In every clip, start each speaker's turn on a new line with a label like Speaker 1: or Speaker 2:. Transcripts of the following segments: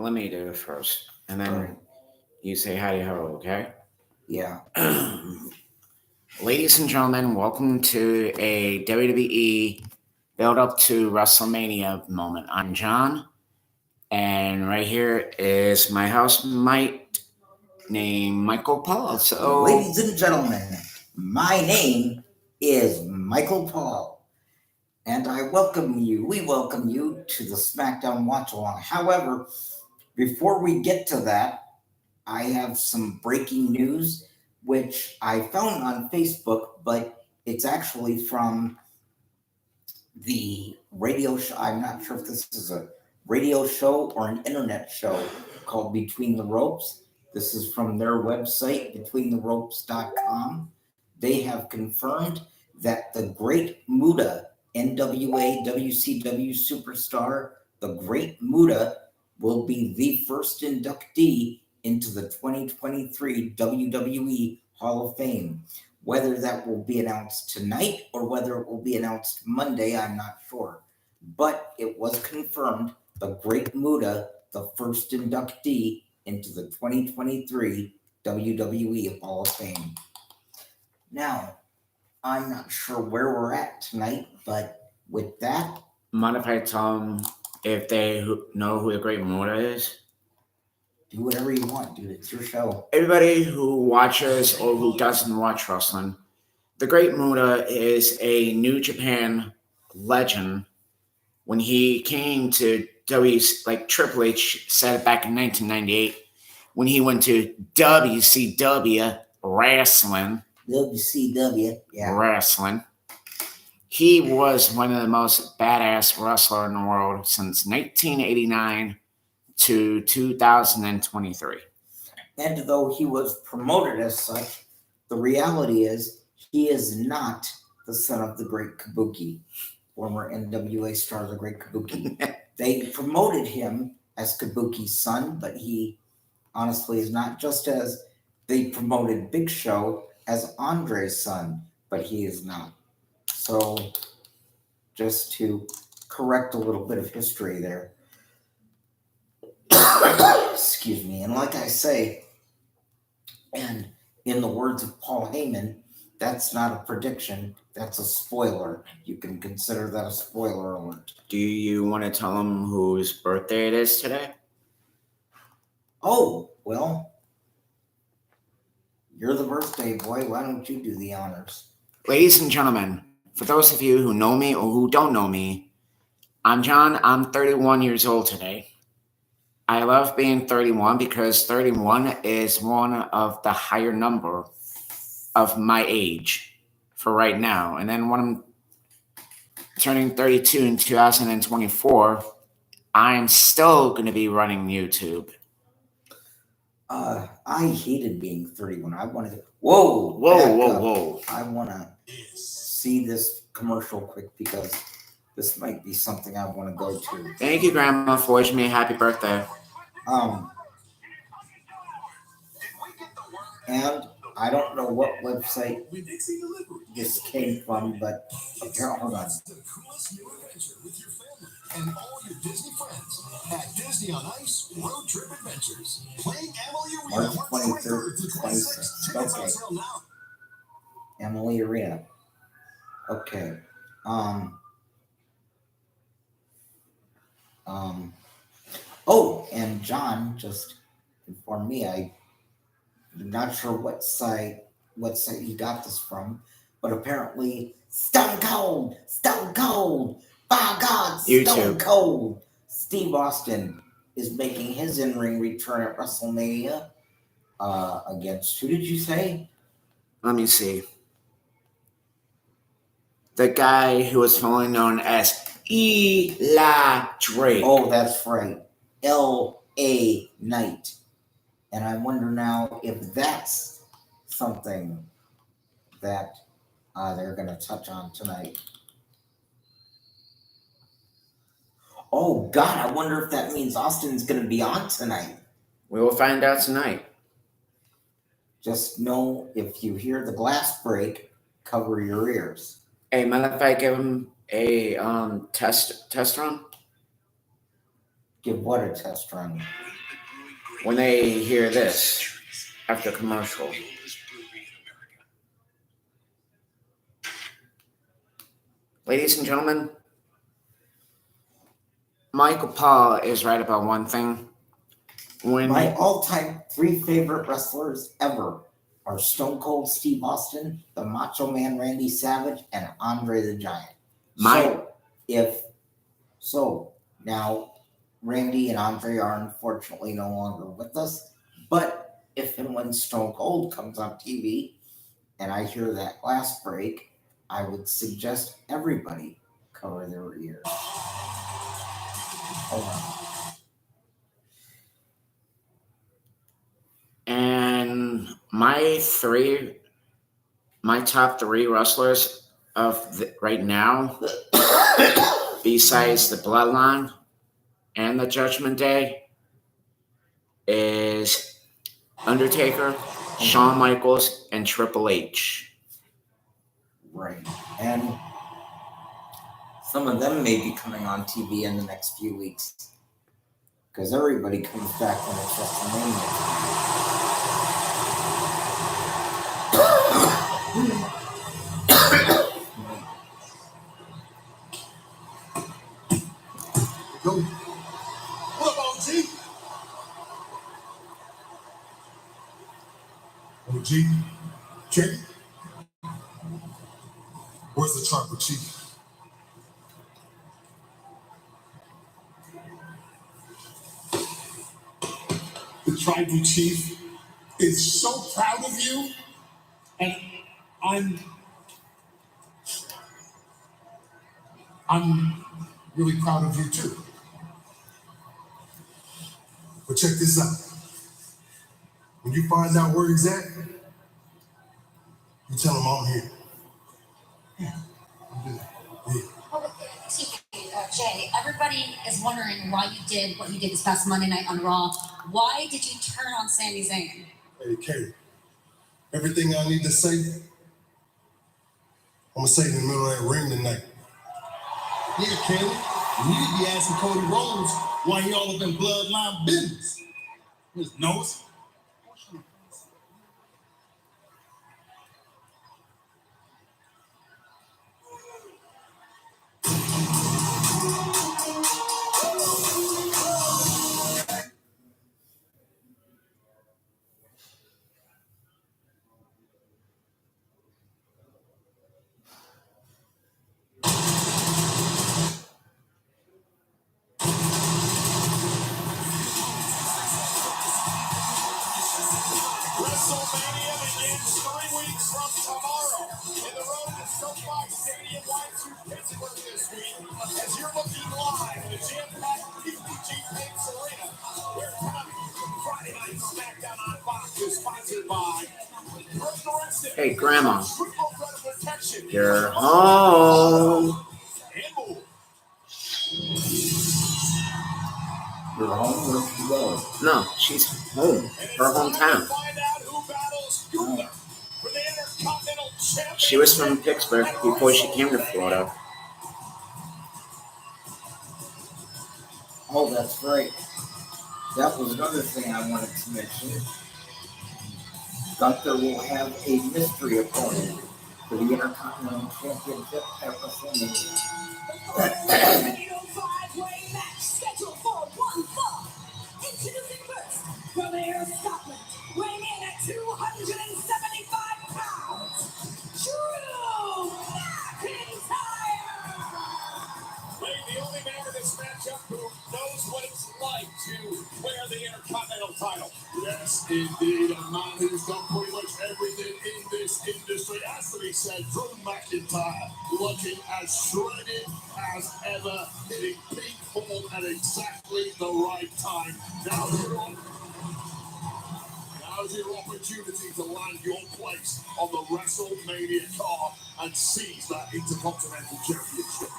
Speaker 1: let me do it first, and then
Speaker 2: Right.
Speaker 1: you say hi to her, okay?
Speaker 2: Yeah.
Speaker 1: Ladies and gentlemen, welcome to a WWE build up to WrestleMania moment. I'm John, and right here is my housemate named Michael Paul. So,
Speaker 2: Ladies and gentlemen, my name is Michael Paul, and we welcome you to the SmackDown Watch Along. However, before we get to that, I have some breaking news which I found on Facebook, but it's actually from the radio show. I'm not sure if this is a radio show or an internet show called Between the Ropes. This is from their website, betweentheropes.com. They have confirmed that the Great Muta, NWA WCW superstar, the Great Muta, will be the first inductee into the 2023 WWE Hall of Fame. Whether that will be announced tonight or whether it will be announced Monday, I'm not sure. But it was confirmed the Great Muta, the first inductee into the 2023 WWE Hall of Fame. Now, I'm not sure where we're at tonight, but with that,
Speaker 1: mind if I tell them if they know who the Great Muta is?
Speaker 2: do whatever you want, dude. It's your show.
Speaker 1: Everybody who watches or who doesn't watch wrestling, the Great Muta is a New Japan legend. When he came to like Triple H said it back in 1998, when he went to WCW Wrestling, Wrestling, he was one of the most badass wrestler in the world since 1989 to 2023.
Speaker 2: And though he was promoted as such, the reality is he is not the son of the great Kabuki, former NWA star, the great Kabuki. They promoted him as Kabuki's son, but he honestly is not, just as they promoted Big Show as Andre's son, but he is not. So, just to correct a little bit of history there. Excuse me. And like I say, and in the words of Paul Heyman, that's not a prediction, that's a spoiler. You can consider that a spoiler alert.
Speaker 1: Do you want to tell them whose birthday it is today?
Speaker 2: Oh, well, you're the birthday boy. Why don't you do the honors?
Speaker 1: Ladies and gentlemen, for those of you who know me or who don't know me, I'm John. I'm 31 years old today. I love being 31 because 31 is one of the higher number of my age for right now. And then when I'm turning 32 in 2024, I'm still going to be running YouTube.
Speaker 2: I hated being 31. I wanted to.
Speaker 1: Whoa.
Speaker 2: I want to see this commercial quick because this might be something I want to go to.
Speaker 1: Thank you, Grandma, for wishing me a happy birthday.
Speaker 2: And I don't know what website this came from, but hold on. And all your Disney friends at Disney on Ice Road Trip Adventures. Playing Emily Arena March 23rd to 26th. Tickets on sale now. Emily Arena. Okay. Oh, and John just informed me. I'm not sure what site he got this from, but apparently Stone Cold, by God, Stone Cold. Steve Austin is making his in-ring return at WrestleMania against, who did you say?
Speaker 1: Let me see. The guy who was formerly known as Eli Drake.
Speaker 2: Oh, that's right. L.A. Knight. And I wonder now if that's something that they're going to touch on tonight. Oh, God, I wonder if that means Austin's going to be on tonight.
Speaker 1: We will find out tonight.
Speaker 2: Just know if you hear the glass break, cover your ears.
Speaker 1: Hey, mind if I give him a test run?
Speaker 2: Give what a test run?
Speaker 1: When they hear this after commercial. Ladies and gentlemen, Michael Paul is right about one thing.
Speaker 2: My all-time 3 favorite wrestlers ever are Stone Cold Steve Austin, the Macho Man Randy Savage, and Andre the Giant. So now Randy and Andre are unfortunately no longer with us, but if and when Stone Cold comes on TV and I hear that glass break, I would suggest everybody cover their ears. Hold on.
Speaker 1: And my top 3 wrestlers of right now, besides the Bloodline and the Judgment Day, is Undertaker, Shawn Michaels, and Triple H.
Speaker 2: Right. And some of them may be coming on TV in the next few weeks. Because everybody comes back when it's WrestleMania.
Speaker 3: What up, OG? OG? Kenny? Where's the tribal chief? The tribal chief is so proud of you, and I'm really proud of you too. But check this out. When you find out where he's at, you tell him I'm here. Yeah, I'll do that. Yeah.
Speaker 4: Jay, everybody is wondering why you did what you did this past Monday night on Raw. Why did you turn on Sami Zayn?
Speaker 3: Hey, Katie, everything I need to say, I'm gonna say it in the middle of that ring tonight. Yeah, Kelly, you need to be asking Cody Rhodes why he all up in bloodline business. His nose. WrestleMania begins 3 weeks from tomorrow. In the road to SoFi Stadium, Y2 Pittsburgh this week, as you're looking live in the jam-packed PPG Paints Arena, where Friday Night SmackDown on Fox is sponsored by
Speaker 1: Hey, Grandma, you're home.
Speaker 2: You're home, where'd she go?
Speaker 1: No, she's home. Her hometown. She was from Pittsburgh before she came to Florida.
Speaker 2: Oh, that's right. That was another thing I wanted to mention. Gunther will have a mystery opponent for the Intercontinental Championship at WrestleMania.
Speaker 5: Scheduled for 1 fall. Introducing first, from Ayr, Scotland, weighing in at 275 pounds, Drew McIntyre!
Speaker 3: The only man in this matchup who knows what it's like to wear the Intercontinental title. Yes, indeed, a man who's done pretty much everything in this industry. As to be said, Drew McIntyre looking as shredded as ever, hitting peak form at exactly the right time. Now's your opportunity to land your place on the WrestleMania card and seize that Intercontinental Championship.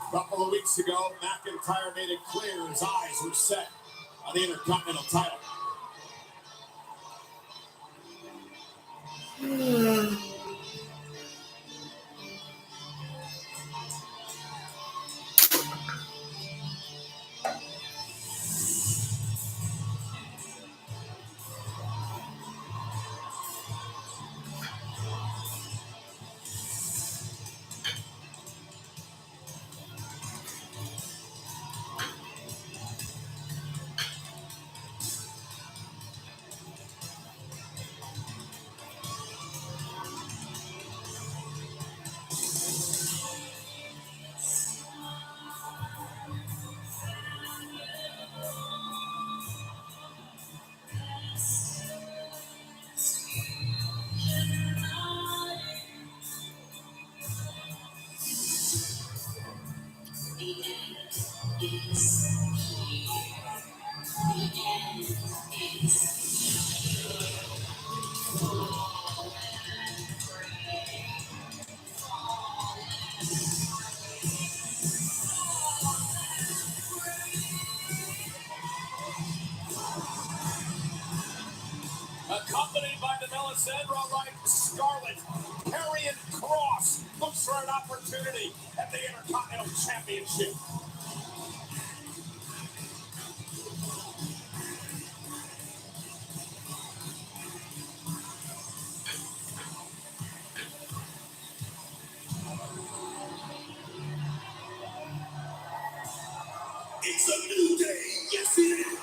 Speaker 3: A couple of weeks ago, McIntyre made it clear his eyes were set on the Intercontinental title. Alessandra like Scarlett. Karrion Kross looks for an opportunity at the Intercontinental Championship. It's a new day. Yes, it is.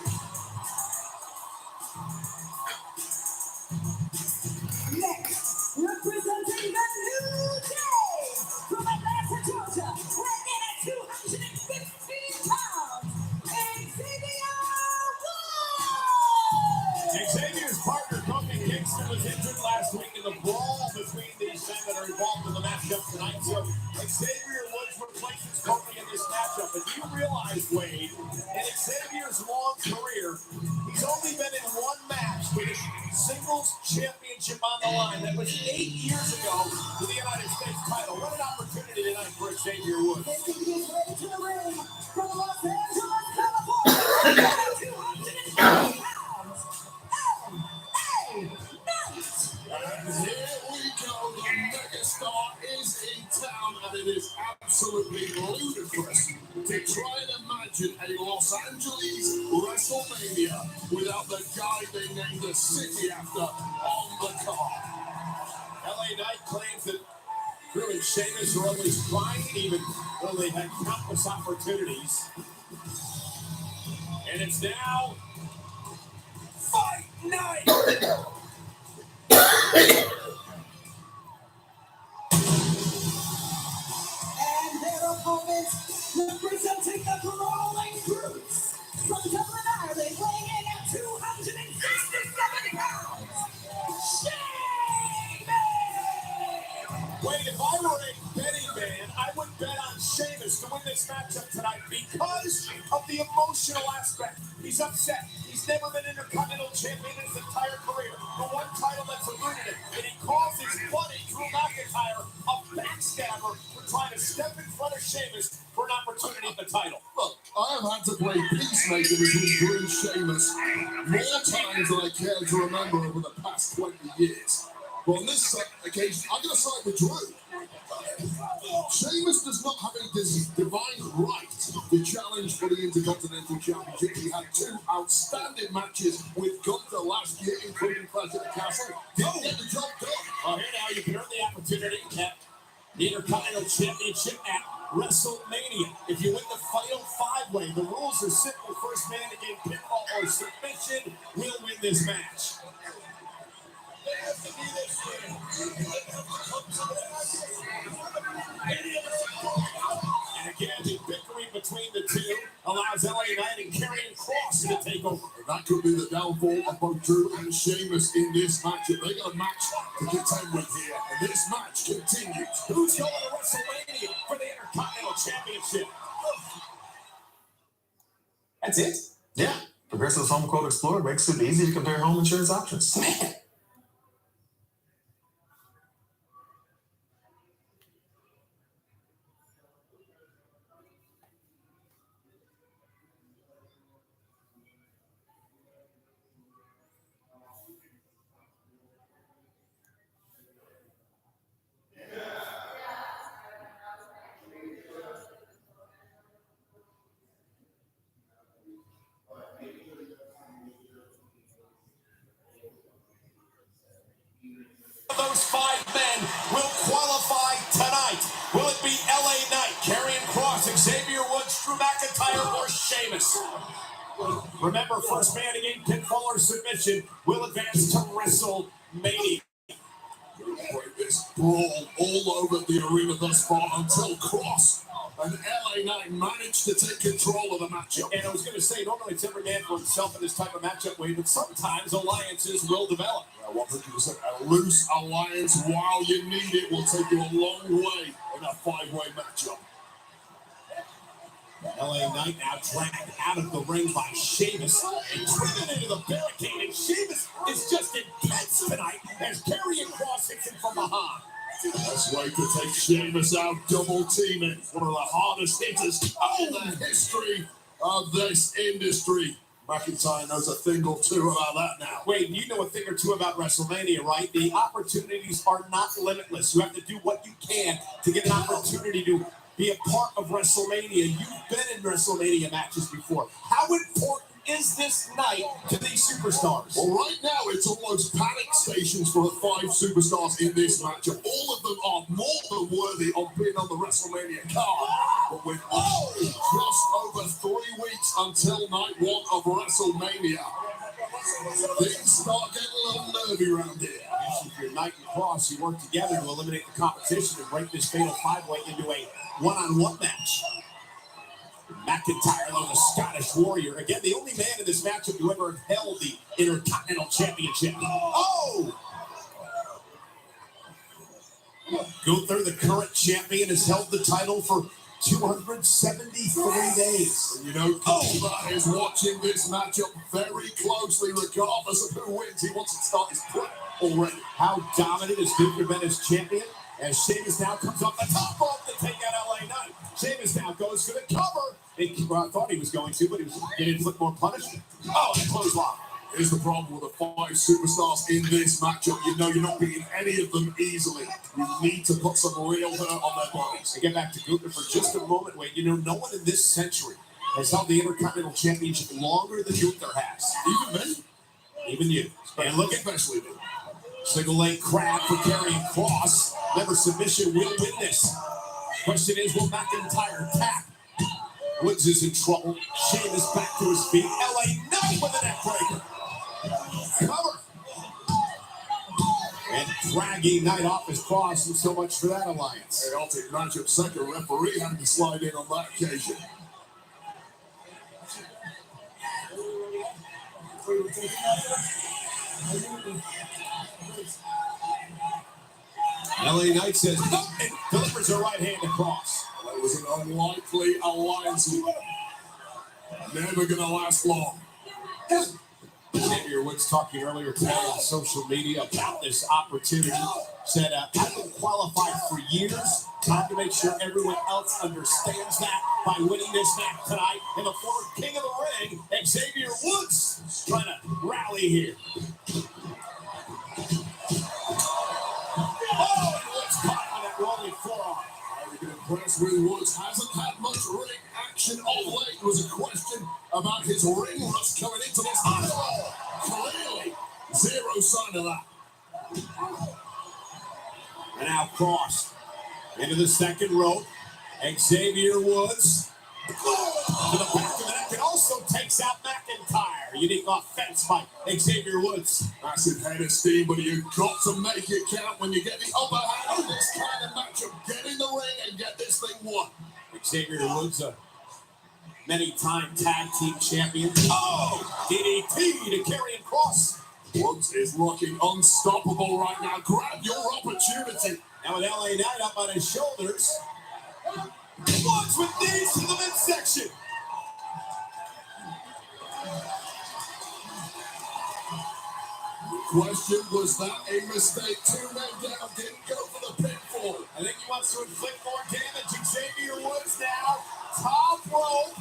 Speaker 5: Next, representing the New Day from Atlanta, Georgia, weighing in at 215 pounds, Xavier Woods!
Speaker 3: Xavier's partner, Kofi Kingston, was injured last week in the brawl between these men that are involved in the matchup tonight. So Xavier Woods replaces Kofi in this matchup. But you realize, Wade, in Xavier's long career, he's only been in one match with a singles championship on the line. That was 8 years ago for the United States title. What an opportunity tonight for Xavier Woods.
Speaker 5: Xavier's ready to the ring from Los Angeles, California, 250 pounds, LA Knight!
Speaker 3: And here we go. The megastar is in town, and it is absolutely ludicrous to try and imagine a Los Angeles WrestleMania without the guy they named the city after on the card. LA Knight claims that Drew and Sheamus are always trying, even though they had countless opportunities. And it's now Fight Night!
Speaker 5: And their opponents, representing the Brawling Brutes from Dublin, Ireland, weighing in at 267 pounds, Sheamus!
Speaker 3: Wait, if I were a betting man, I would bet on Sheamus to win this matchup tonight because of the emotional aspect. He's upset. He's never been Intercontinental Champion in his entire career. The one title that's eluded him. And he calls his buddy, Drew McIntyre, a backstabber for trying to step in front of Sheamus for an opportunity at the title.
Speaker 6: Look, I have had to play peacemaker between Drew and Sheamus more times than I care to remember over the past 20 years. But on this occasion, I'm going to side with Drew. Sheamus does not have a divine right to challenge for the Intercontinental Championship. He had 2 outstanding matches with Gunther last year, including Clash at the Castle. Didn't get the job done.
Speaker 3: Well, here now you can earn the opportunity at the Intercontinental Championship at WrestleMania. If you win the Fatal 5-Way, the rules are simple. First man to gain pinfall or submission will win this match. And again, the victory between the two allows LA Knight and Karrion Kross to take over.
Speaker 6: That could be the downfall of both Drew and Sheamus in this matchup. They got a match to contend with here, and this match continues.
Speaker 3: Who's going to WrestleMania for the Intercontinental Championship?
Speaker 7: That's it? Yeah. Progressive's Home Quote Explorer makes it easy to compare home insurance options.
Speaker 1: Man,
Speaker 3: Those 5 men will qualify tonight. Will it be LA Knight, Karrion Kross, Xavier Woods, Drew McIntyre, or Sheamus? Remember, first man to gain pinfall or submission will advance to WrestleMania.
Speaker 6: This brawl all over the arena thus far until Kross and LA Knight managed to take control of the matchup.
Speaker 3: And I was going to say, normally it's every man for himself in this type of matchup, Wade, but sometimes alliances will develop.
Speaker 6: 100%. A loose alliance while you need it will take you a long way in a 5-way matchup.
Speaker 3: LA Knight now dragged out of the ring by Sheamus and driven into the barricade. And Sheamus is just intense tonight as Karrion Kross hits him from behind.
Speaker 6: Best way to take Sheamus out, double teaming. One of the hardest hitters in the history of this industry. McIntyre knows a thing or two about that now.
Speaker 3: Wait, you know a thing or two about WrestleMania, right? The opportunities are not limitless. You have to do what you can to get an opportunity to be a part of WrestleMania. You've been in WrestleMania matches before. How important is this night to these superstars?
Speaker 6: Well, right now it's almost panic stations for the 5 superstars in this matchup. All of them are more than worthy of being on the WrestleMania card. But with just over 3 weeks until night 1 of WrestleMania, things start getting a little nervy around here.
Speaker 3: If you're Knight and Cross, you work together to eliminate the competition and break this fatal 5-way into a one-on-one match. McIntyre, though, the Scottish Warrior. Again, the only man in this matchup who ever held the Intercontinental Championship. Oh! Gunther, the current champion, has held the title for 273 days.
Speaker 6: You know, Cobra is watching this matchup very closely, regardless of who wins. He wants to start his prep already.
Speaker 3: How dominant has Gunther been as champion? As Sheamus now comes up the top rope to take out LA Knight. Sheamus now goes for the cover. I thought he was going to, but he didn't inflict more punishment. Oh, and a clothesline.
Speaker 6: Here's the problem with the 5 superstars in this matchup. You know you're not beating any of them easily. You need to put some real hurt on their bodies.
Speaker 3: To get back to Gunther for just a moment, Wade, you know, no one in this century has held the Intercontinental Championship longer than Gunther has.
Speaker 6: Even me?
Speaker 3: Even you. And look at
Speaker 6: Especially me.
Speaker 3: single leg crab for carrying Cross. Never submission will win this. Question is, will McIntyre tap? Woods is in trouble. Sheamus back to his feet. LA Knight with a neck breaker. Cover. And dragging Knight off his Cross, and so much for that alliance.
Speaker 6: Hey, I'll take matchup second. Referee having to slide in on that occasion.
Speaker 3: LA Knight says, no, and delivers a right hand across.
Speaker 6: That was an unlikely alliance. Never gonna last long.
Speaker 3: Xavier Woods talking earlier today on social media about this opportunity. Said, I've been qualified for years. Time to make sure everyone else understands that by winning this match tonight. And the former king of the ring, Xavier Woods, trying to rally here. Oh, and Woods caught on that rolling forearm.
Speaker 6: Very good impressed with Woods. Hasn't had much ring action of late. There was a question about his ring rust coming into this. Clearly, zero sign of that.
Speaker 3: And now Cross into the second rope. Xavier Woods to the back of the neck and also takes out McIntyre. Unique offense by Xavier Woods.
Speaker 6: Massive head of steam, but you've got to make it count when you get the upper hand in this kind of matchup. Get in the ring and get this thing won.
Speaker 3: Xavier Woods, a many-time tag team champion. Oh! DDT to Karrion Kross.
Speaker 6: Woods is looking unstoppable right now. Grab your opportunity.
Speaker 3: Now with LA Knight up on his shoulders. Woods with knees to the midsection.
Speaker 6: Question, was that a mistake? 2 men down, didn't go for the pinfall.
Speaker 3: I think he wants to inflict more damage. Xavier Woods now, top rope.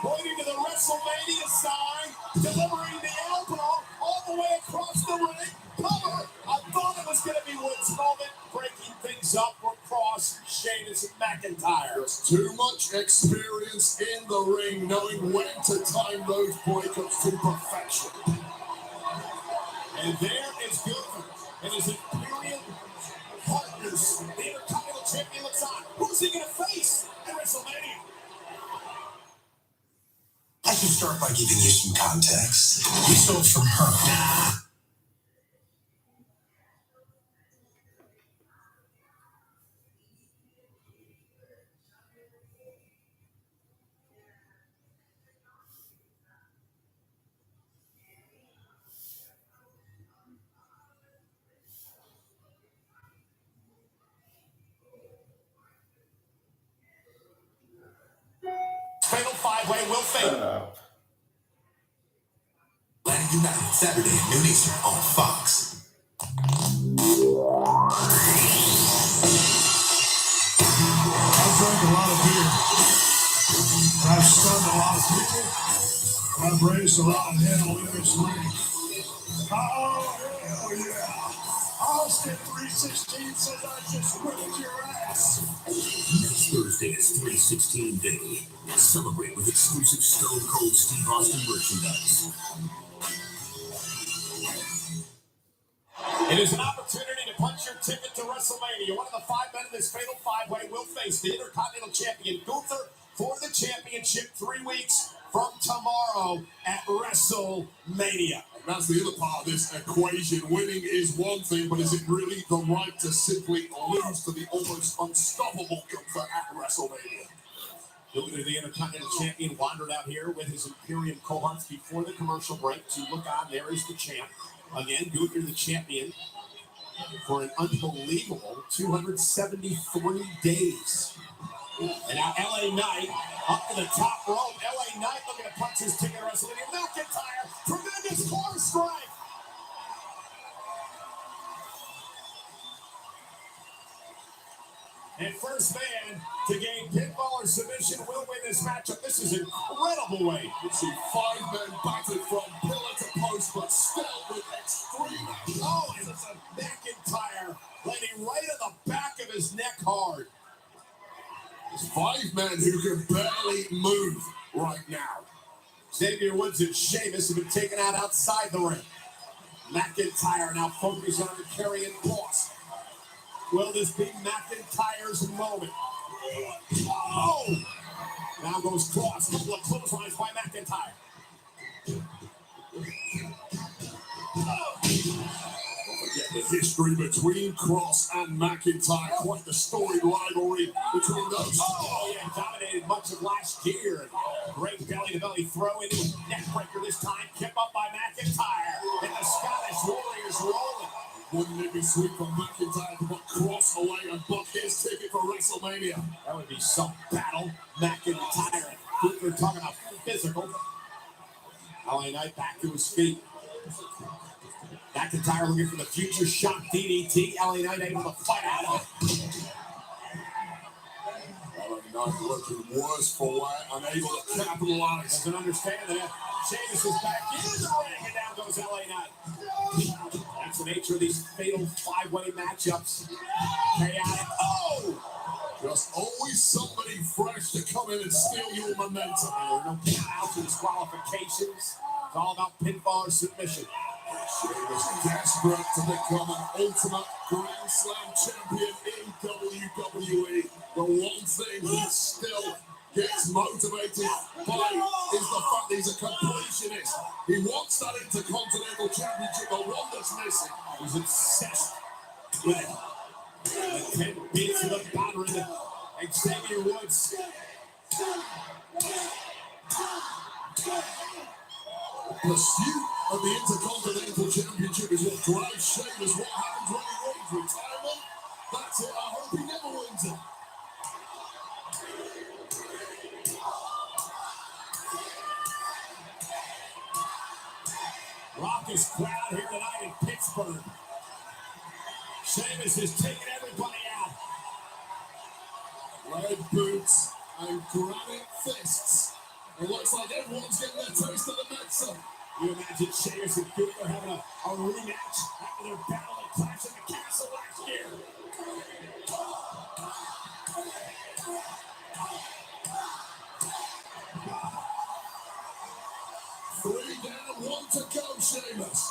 Speaker 3: Pointing to the WrestleMania sign, delivering the elbow all the way across the ring. Cover. I thought it was going to be Woods' moment, breaking things up for Cross, Sheamus, and McIntyre.
Speaker 6: There's too much experience in the ring, knowing when to time those breakups to perfection.
Speaker 3: And there is Gunther and his Imperial partners. The Intercontinental Champion looks on. Who's he going to face at WrestleMania?
Speaker 8: I should start by giving you some context. We stole from her.
Speaker 3: Fatal 5-way will fade.
Speaker 8: Atlanta United, Saturday at noon Eastern on Fox.
Speaker 6: I drank a lot of beer. I've raced a lot of hell in this ring. Oh, hell yeah. Austin 316 says I just whipped your ass.
Speaker 3: Next Thursday is 316 Day. Celebrate with exclusive Stone Cold Steve Austin merchandise. It is an opportunity to punch your ticket to WrestleMania. One of the 5 men in this fatal 5-way will face the Intercontinental Champion Gunther for the championship 3 weeks from tomorrow at WrestleMania.
Speaker 6: That's the other part of this equation. Winning is one thing, but is it really the right to simply lose to the almost unstoppable Gunther at WrestleMania?
Speaker 3: Gunther, the Intercontinental Champion, wandered out here with his Imperium cohorts before the commercial break to look on. There is the champ. Again, Gunther, the champion, for an unbelievable 273 days. And now LA Knight up to the top rope. LA Knight looking to punch his ticket to WrestleMania. McIntyre, tremendous corner strike. And first man to gain pinfall or submission will win this matchup. This is incredible way.
Speaker 6: You see 5 men battered from pillar to post, but still with extreme.
Speaker 3: Oh, and it's a McIntyre landing right on the back of his neck hard.
Speaker 6: There's 5 men who can barely move right now.
Speaker 3: Xavier Woods and Sheamus have been taken out outside the ring. McIntyre now focused on carrying Cross. Will this be McIntyre's moment? Oh! Now goes Cross. Couple of clotheslines by McIntyre.
Speaker 6: The history between Cross and McIntyre, quite the storied rivalry between those.
Speaker 3: Oh, yeah, dominated much of last year. Great belly-to-belly throw into a neckbreaker this time. Kept up by McIntyre. And the Scottish Warriors rolling.
Speaker 6: Wouldn't it be sweet for McIntyre to put Cross away and book his ticket for WrestleMania?
Speaker 3: That would be some battle. McIntyre and Gunther talking about physical. LA Knight back to his feet. McIntyre looking for the future shock DDT. LA Knight able to fight out of it.
Speaker 6: LA Knight looking worse for wear, unable to capitalize.
Speaker 3: Doesn't understand that. Sheamus is back in the ring, and down goes LA Knight. That's the nature of these fatal 5-way matchups. Chaotic. Oh!
Speaker 6: Just always somebody fresh to come in and steal your momentum.
Speaker 3: There are no countouts or disqualifications. It's all about pinfall or submission.
Speaker 6: Sheamus desperate to become an ultimate Grand Slam champion in WWE. The one thing he still gets motivated by is the fact he's a completionist. He wants that Intercontinental Championship, the one that's missing.
Speaker 3: He's obsessed with it. The 10 beats of the battering Xavier Woods.
Speaker 6: Pursuit of the Intercontinental Championship is what drives Sheamus. What happens when he wins? Retirement? That's it. I hope he never wins it.
Speaker 3: Raucous crowd here tonight in Pittsburgh. Sheamus is taking everybody out.
Speaker 6: Red boots and granite fists. It looks like everyone's getting their taste of the medicine.
Speaker 3: You imagine Sheamus and Gunther having a rematch after their battle at Clash of the Castle last year.
Speaker 6: Three down, 1 to go, Sheamus.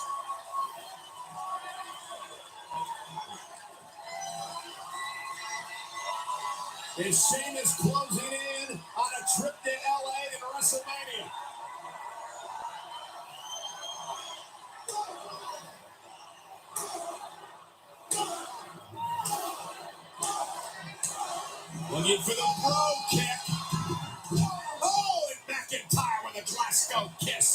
Speaker 3: Is Sheamus closing in on a trip to LA and WrestleMania? Looking for the bro kick. Oh, and McIntyre with a Glasgow kiss.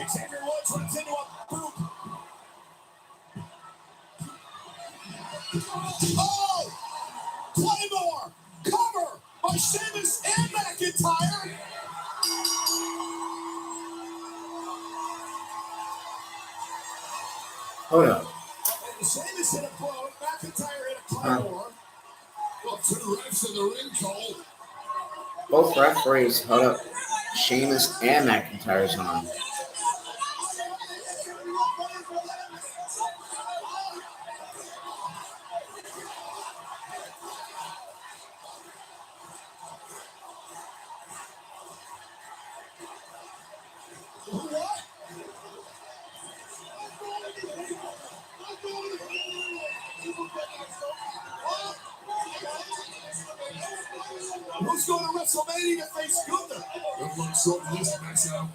Speaker 3: Xavier Woods runs into a boot. Oh! Claymore! Cover by Sheamus and McIntyre.
Speaker 1: Hold up.
Speaker 6: And Sheamus hit a blow. McIntyre hit a claymore. Well, two refs in the ring, Cole.
Speaker 1: Both referees held up Sheamus and McIntyre's arm.
Speaker 6: Who's going to WrestleMania to face Gunther? Good luck sorting this mess out.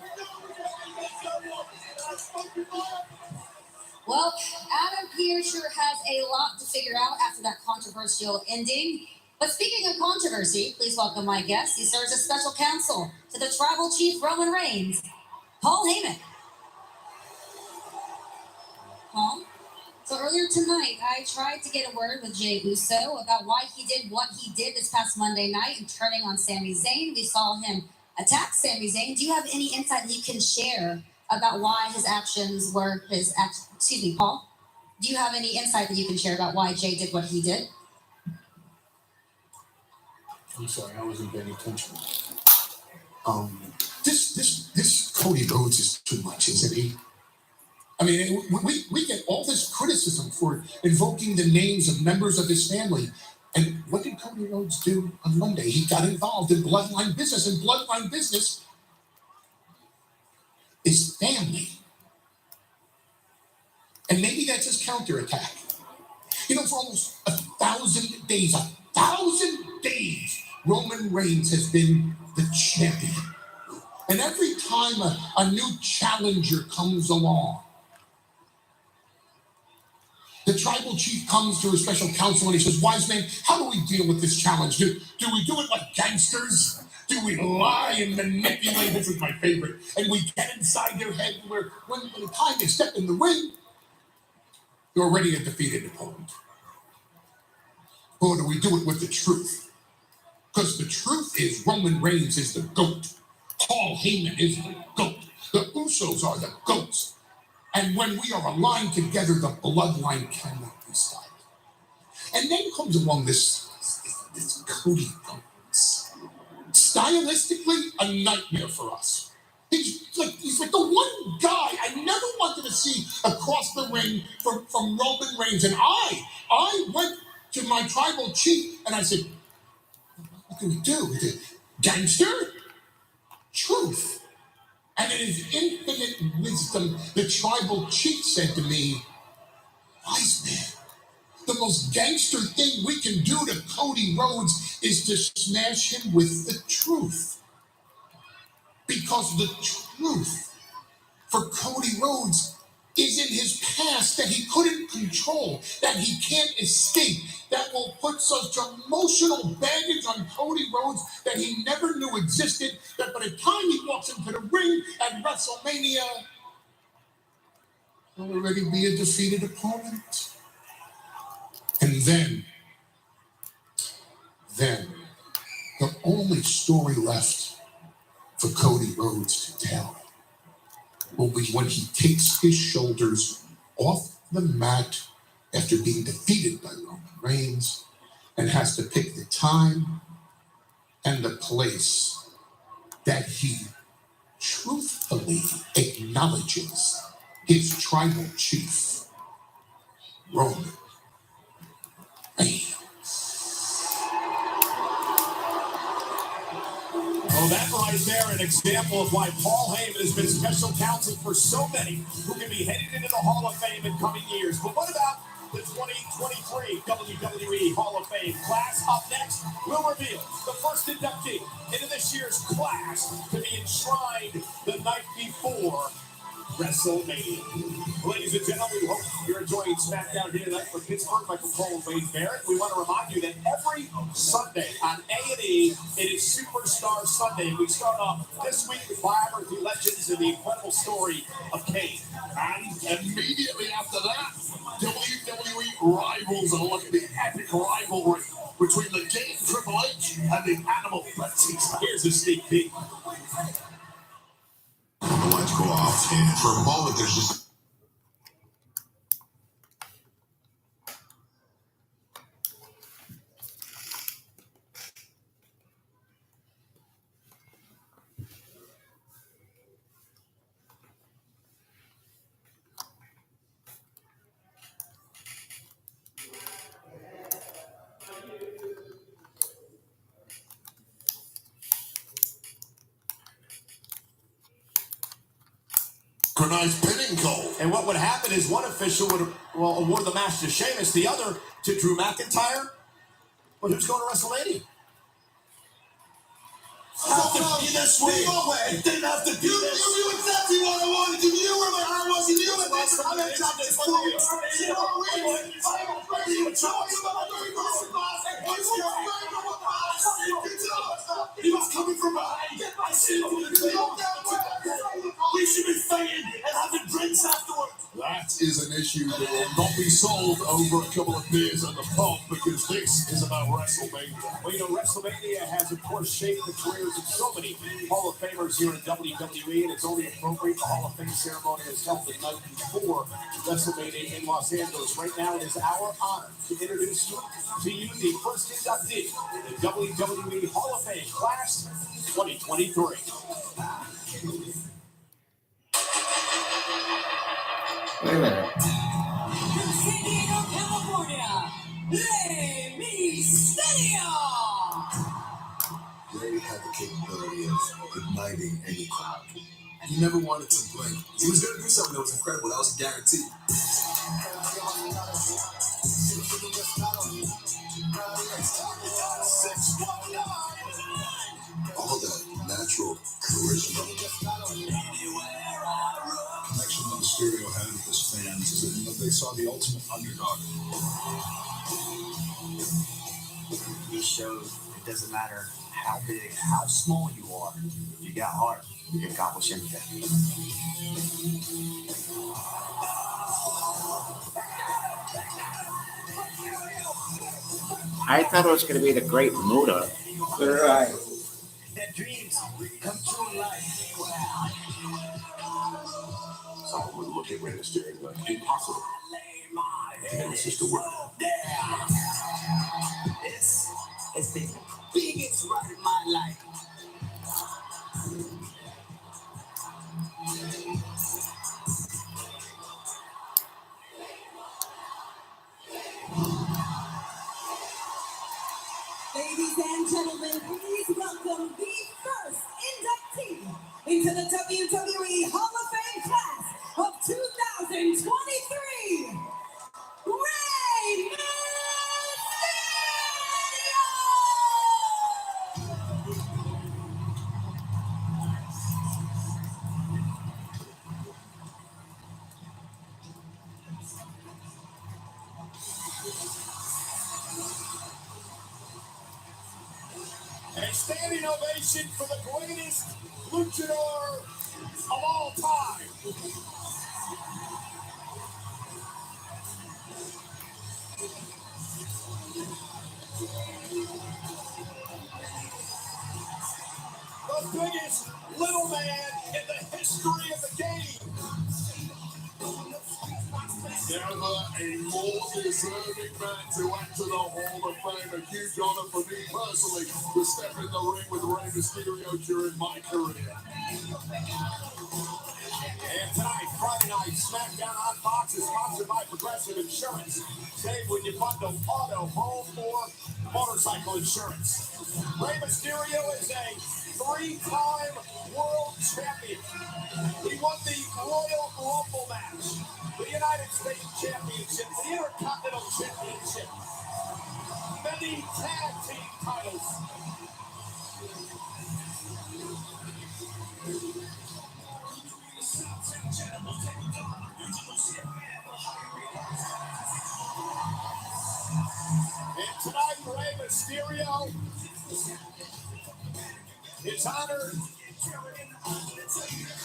Speaker 4: Well, Adam Pearce sure has a lot to figure out after that controversial ending. But speaking of controversy, please welcome my guest. He serves as special counsel to the tribal chief Roman Reigns, Paul Heyman. Paul? So earlier tonight, I tried to get a word with Jey Uso about why he did what he did this past Monday night and turning on Sami Zayn. We saw him attack Sami Zayn. Do you have any insight that you can share about why his actions were his actions? Excuse me, Paul. Do you have any insight that you can share about why Jey did what he did?
Speaker 6: I'm sorry, I wasn't paying attention. This Cody Rhodes is too much, isn't he? I mean, we get all this criticism for invoking the names of members of his family. And what did Cody Rhodes do on Monday? He got involved in bloodline business, and bloodline business is family. And maybe that's his counterattack. You know, for almost 1,000 days, Roman Reigns has been the champion. And every time a new challenger comes along, the tribal chief comes to a special counsel and he says, "Wise man, how do we deal with this challenge? Do we do it like gangsters? Do we lie and manipulate?" This is my favorite. And we get inside their head where when the time they step in the ring, you're already a defeated opponent. Or do we do it with the truth? Because the truth is Roman Reigns is the GOAT. Paul Heyman is the GOAT. The Usos are the GOATs. And when we are aligned together, the bloodline cannot be stopped. And then comes along this Cody Rhodes. Stylistically, a nightmare for us. He's like the one guy I never wanted to see across the ring from Roman Reigns. And I went to my tribal chief and I said, "What do we do? Is it gangster? Truth." And in his infinite wisdom, the tribal chief said to me, "Wise man, the most gangster thing we can do to Cody Rhodes is to smash him with the truth. Because the truth for Cody Rhodes is in his past that he couldn't control, that he can't escape, that will put such emotional baggage on Cody Rhodes that he never knew existed, that by the time he walks into the ring at WrestleMania, he'll already be a defeated opponent." And then, the only story left for Cody Rhodes to tell will be when he takes his shoulders off the mat after being defeated by Roman Reigns and has to pick the time and the place that he truthfully acknowledges his tribal chief, Roman Reigns. Well, that right there, an example of why Paul Heyman has been special counsel for so many who can be headed into the Hall of Fame in coming years. But what about the 2023 WWE Hall of Fame class? Up next, we'll reveal the first inductee into this year's class to be enshrined the night before WrestleMania. Ladies and gentlemen, we hope you're enjoying SmackDown here tonight for Pittsburgh, Michael Cole and Wade Barrett. We want to remind you that every Sunday on A&E, it is Superstar Sunday. We start off this week with biography legends and the incredible story of Kane. And immediately after that, WWE Rivals, and look at the epic rivalry between the King Triple H and the Animal Batista. Here's a sneak peek.
Speaker 8: The lights go off, and for a moment, there's just
Speaker 6: Synchronized pinning goal.
Speaker 3: And what would happen is one official would award the match to Sheamus, the other to Drew McIntyre. But who's going to WrestleMania?
Speaker 6: It didn't have to be this. You knew exactly what I wanted. You knew where my heart was. You knew it. I'm going to drop this for you. He was coming from behind. I see him. We should be fighting and having drinks afterwards. That is an issue that will not be solved over a couple of beers at the pub, because this is about WrestleMania.
Speaker 3: Well, you know, WrestleMania has, of course, shaped the careers of so many Hall of Famers here in WWE, and it's only appropriate the Hall of Fame ceremony is held the night before WrestleMania in Los Angeles. Right now, it is our honor to introduce to you the first inductee in the WWE Hall of Fame Class 2023.
Speaker 2: Wait a minute.
Speaker 5: San Diego, California, Rey Mysterio.
Speaker 8: Ray had the capability of igniting any crowd. He never wanted to blink. He was going to do something that was incredible. That was a guarantee. All that natural charisma. Connection that Mysterio had with his fans is that they saw the ultimate underdog.
Speaker 9: He showed it doesn't matter how big, how small you are. If you got heart, you can accomplish anything.
Speaker 1: I thought it was going to be the Great Muta.
Speaker 2: Right.
Speaker 9: That dreams come true in life.
Speaker 6: Someone would look at Rey Mysterio like impossible. And it's just a word.
Speaker 9: This has been the biggest ride of my life.
Speaker 5: Ladies and gentlemen, please welcome the first inductee into the WWE Hall of Fame class of 2023, Rey Mysterio!
Speaker 3: A standing ovation for the greatest luchador of all time. The biggest little man in the history of the game.
Speaker 6: Never a more deserving man to enter the Hall of Fame. A huge honor for me personally to step in the ring with Rey Mysterio during my career.
Speaker 3: And tonight, Friday night, SmackDown on Fox is sponsored by Progressive Insurance. Save when you bundle auto, home, or motorcycle insurance. Rey Mysterio is a three-time world champion. He won the Royal Rumble match, the United States Championship, the Intercontinental Championship, many tag team titles. And tonight, Rey Mysterio is honored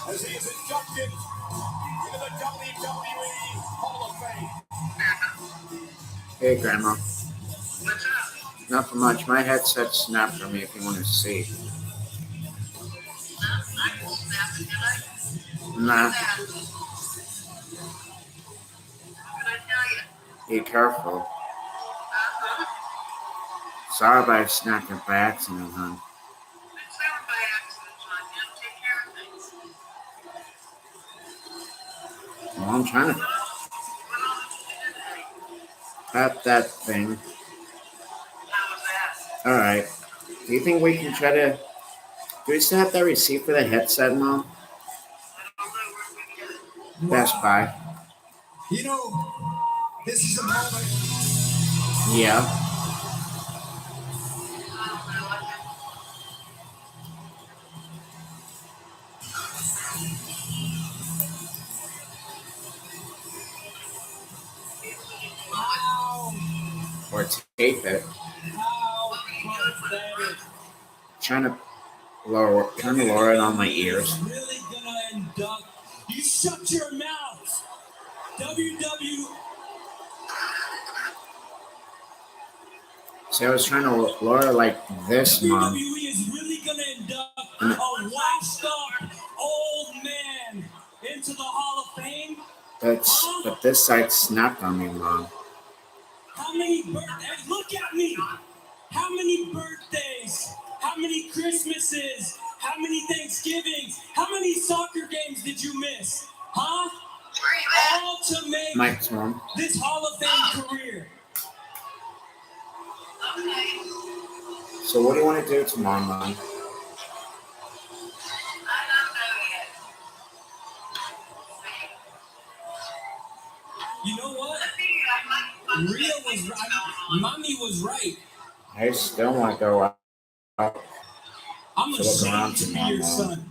Speaker 3: as he is inducted into the WWE Hall of Fame.
Speaker 1: Hey, Grandma. Nothing much. My headset snapped for me if you want to see. Nah. Be careful. Sorry if I snapped it by accident, hon. Well, I'm trying to tap that thing. Alright. Do you think we can try to... Do we still have that receipt for the headset, Mom? Best Buy.
Speaker 8: You know, this is a moment.
Speaker 1: Yeah.
Speaker 3: How
Speaker 1: Or tape it.
Speaker 3: pathetic.
Speaker 1: Trying to lower it on my ears.
Speaker 3: Really gonna induct. You shut your mouth. WW.
Speaker 1: See, I was trying to lower it like this, Mom.
Speaker 3: WWE is really gonna induct a washed up old man into the Hall of Fame.
Speaker 1: But this side snapped on me, Mom.
Speaker 3: How many birthdays? Look at me. How many birthdays? How many Christmases? How many Thanksgivings? How many soccer games did you miss? Huh? All to make
Speaker 1: Mike's Mom.
Speaker 3: this Hall of Fame career.
Speaker 1: So what do you want to do tomorrow, Mom?
Speaker 3: You know what? Rhea was right. Mommy was right.
Speaker 1: I still want to go out.
Speaker 3: I'm
Speaker 1: So look around
Speaker 3: ashamed to be
Speaker 1: tomorrow,
Speaker 3: your
Speaker 1: Mom.
Speaker 3: son.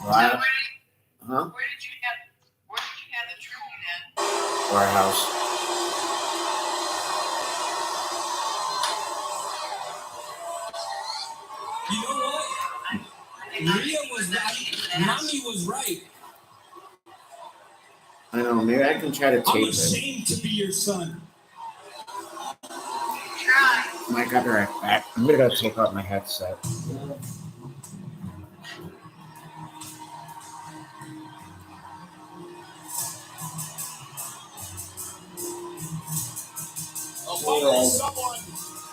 Speaker 1: Right? Huh?
Speaker 10: Where did you have the tribute at?
Speaker 1: Warehouse.
Speaker 3: You know what? Rhea was right. Mommy was right.
Speaker 1: I know, maybe I can try to
Speaker 3: I'm
Speaker 1: tape it.
Speaker 3: ashamed to be your son.
Speaker 1: Mike, I'll be right back. I'm gonna go take out my headset.
Speaker 6: Finally, someone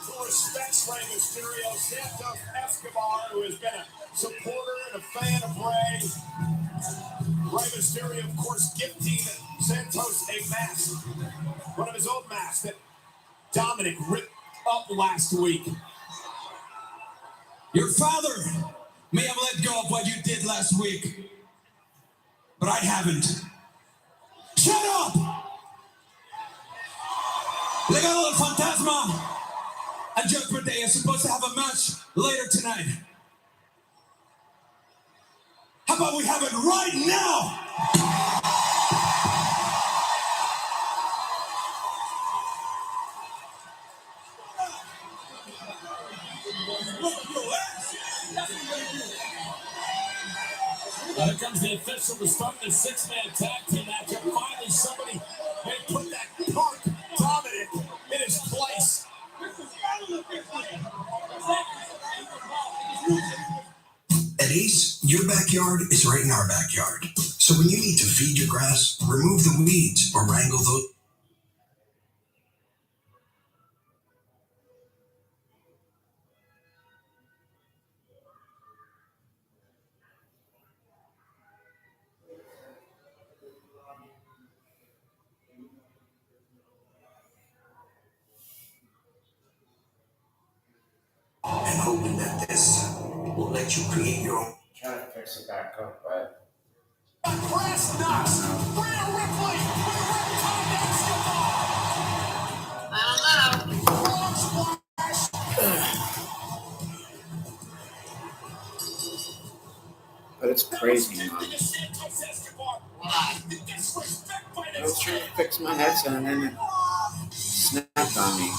Speaker 6: who respects Rey Mysterio, Santos Escobar, who has been a supporter and a fan of Rey. Rey Mysterio, of course, gifting Santos a mask, one of his own masks that Dominic ripped up last week.
Speaker 3: Your father may have let go of what you did last week, but I haven't. Shut up! Legado del Fantasma and Judgment Day are supposed to have a match later tonight. How about we have it right now?
Speaker 6: Here comes the official to start the six-man tag team matchup. Finally, somebody may put that Park Dominic in his place.
Speaker 8: At Ace, your backyard is right in our backyard. So when you need to feed your grass, remove the weeds, or wrangle those. And hoping that this will let you create your own.
Speaker 1: Try to fix it back up, but
Speaker 6: Press nuts. Rhea Ripley with Reptile Escobar.
Speaker 10: I don't know.
Speaker 6: Frog splash.
Speaker 1: but it's crazy, Mom.
Speaker 6: Santos Escobar. The disrespect by
Speaker 1: I was trying to fix my headset and then it snapped on me.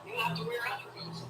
Speaker 10: You have to wear underboots.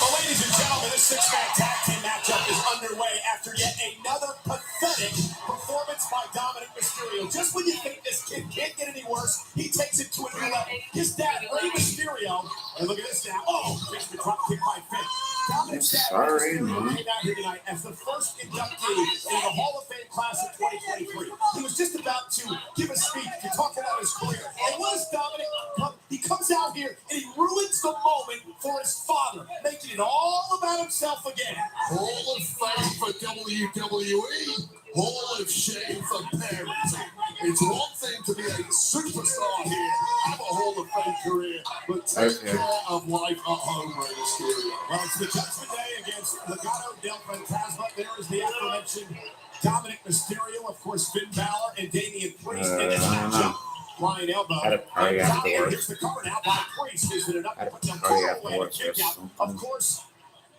Speaker 6: Well, ladies and gentlemen, this six-man tag team matchup is underway after yet another pathetic performance by Dominic Mysterio. Just when you think this kid can't get any worse, he takes it to a new level. His dad, Rey Mysterio, and look at this now. Oh, makes the drop kick by Finn. Dominic's dad, Rey
Speaker 1: Sorry,
Speaker 6: Mysterio,
Speaker 1: Mom.
Speaker 6: came out here tonight as the first inductee in the Hall of Fame
Speaker 3: class of 2023. He was just about to give a speech to talk about his career. And what does Dominic come? He comes out here and he ruins the moment for his father, making it all about himself again.
Speaker 6: Hall of Fame for WWE, Hall of Shame for parenting. It's one thing to be a superstar here, have a Hall of Fame career, but take care of life at home, Rey Mysterio.
Speaker 3: Well, it's the Judgment Day against Legado del Fantasma. There is the aforementioned Dominic Mysterio, of course, Finn Balor, and Damian Priest in this matchup. Flying elbow.
Speaker 1: Had a party
Speaker 3: And
Speaker 1: afterwards.
Speaker 3: hits the cover now by Priest. Is it enough to
Speaker 1: Had a
Speaker 3: put the
Speaker 1: party
Speaker 3: away
Speaker 1: afterwards
Speaker 3: and kick
Speaker 1: or
Speaker 3: out?
Speaker 1: something.
Speaker 3: Of course,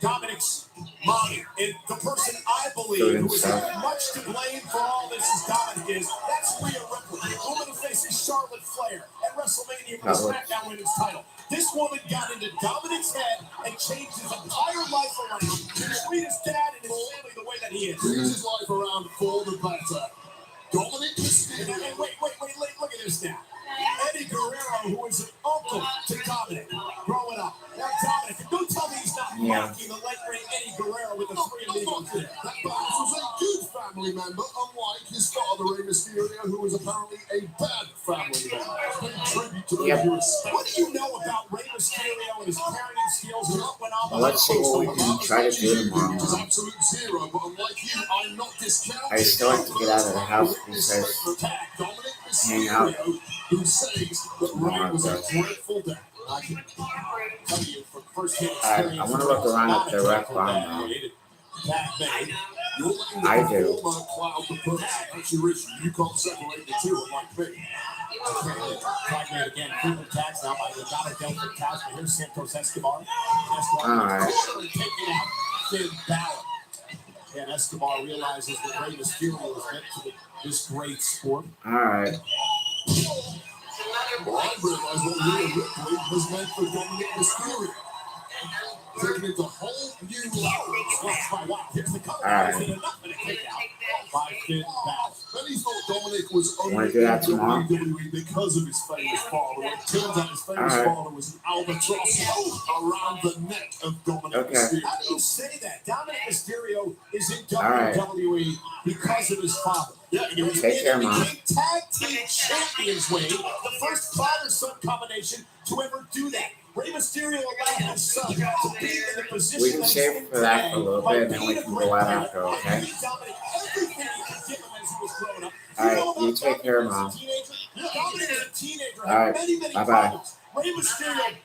Speaker 3: Dominic's mommy, and the person I believe who is much to blame for all this is Dominic is, that's Rhea Ripley, the woman who faces Charlotte Flair at WrestleMania for the SmackDown Women's title. This woman got into Dominic's head and changed his entire life around to treat his dad and his family the way that he is.
Speaker 6: Change his life around for the better. Dominic Mysterio.
Speaker 3: And wait, look at this now. Eddie Guerrero, who is an uncle to Dominic, growing up. Now, Dominic, don't tell me he's not mocking the late great Eddie Guerrero with the three amigos there.
Speaker 6: That perhaps was a good family member, unlike his father, Rey Mysterio, who was apparently a bad family member. Pay tribute to those who respect.
Speaker 3: What do you know about Rey Mysterio and his parenting skills and what went on?
Speaker 1: Well, let's see what we can try to do tomorrow.
Speaker 6: Which is absolute zero, but unlike you, I'm not discounting.
Speaker 1: I still have to get out of the house because
Speaker 6: Dominic
Speaker 1: hang out.
Speaker 6: Mysterio, who says that Rey was a dreadful dad.
Speaker 3: I can tell you from first-hand
Speaker 1: I
Speaker 3: experience.
Speaker 1: want to look around at the ref line now. I do.
Speaker 6: Actually, Rich, you can't separate the two like me.
Speaker 3: Fragment again. Frequent attacks now by Legado del Fantasma. Here's Santos Escobar.
Speaker 1: Alright.
Speaker 3: Taking out Finn Balor. And Escobar realizes that Rey Mysterio is meant to this great sport.
Speaker 1: Alright.
Speaker 6: Well, I realized what Rhea Ripley was meant for Dominic Mysterio. Taking it to a whole new level.
Speaker 3: Here's the cover.
Speaker 1: Alright.
Speaker 3: Is it enough for the kick out by Finn Balor?
Speaker 6: Many thought Dominic was
Speaker 1: Wanna
Speaker 6: only
Speaker 1: do that
Speaker 6: in
Speaker 1: tomorrow?
Speaker 6: WWE because of his famous father. It turns out his famous
Speaker 1: Alright.
Speaker 6: father was an albatross around the neck of Dominic
Speaker 1: Okay.
Speaker 6: Mysterio.
Speaker 3: How do you say that? Dominic Mysterio is in
Speaker 1: Alright.
Speaker 3: WWE because of his father. Yeah, he was
Speaker 1: Take care, Mom.
Speaker 3: Tag Team Champions Way, the first father-son combination to ever do that. Rey Mysterio allowed his son to be in the position
Speaker 1: We can
Speaker 3: that he's
Speaker 1: save
Speaker 3: in
Speaker 1: for that for a little
Speaker 3: by
Speaker 1: bit, and then we
Speaker 3: being a
Speaker 1: can
Speaker 3: great
Speaker 1: go out
Speaker 3: parent
Speaker 1: after,
Speaker 3: and
Speaker 1: okay?
Speaker 3: giving Dominic everything he could give him as he was growing up.
Speaker 1: Alright, you take care,
Speaker 3: Dominic
Speaker 1: Mom.
Speaker 3: as a teenager, Dominic as a teenager had
Speaker 1: Alright,
Speaker 3: many
Speaker 1: bye-bye.
Speaker 3: problems. Rey Mysterio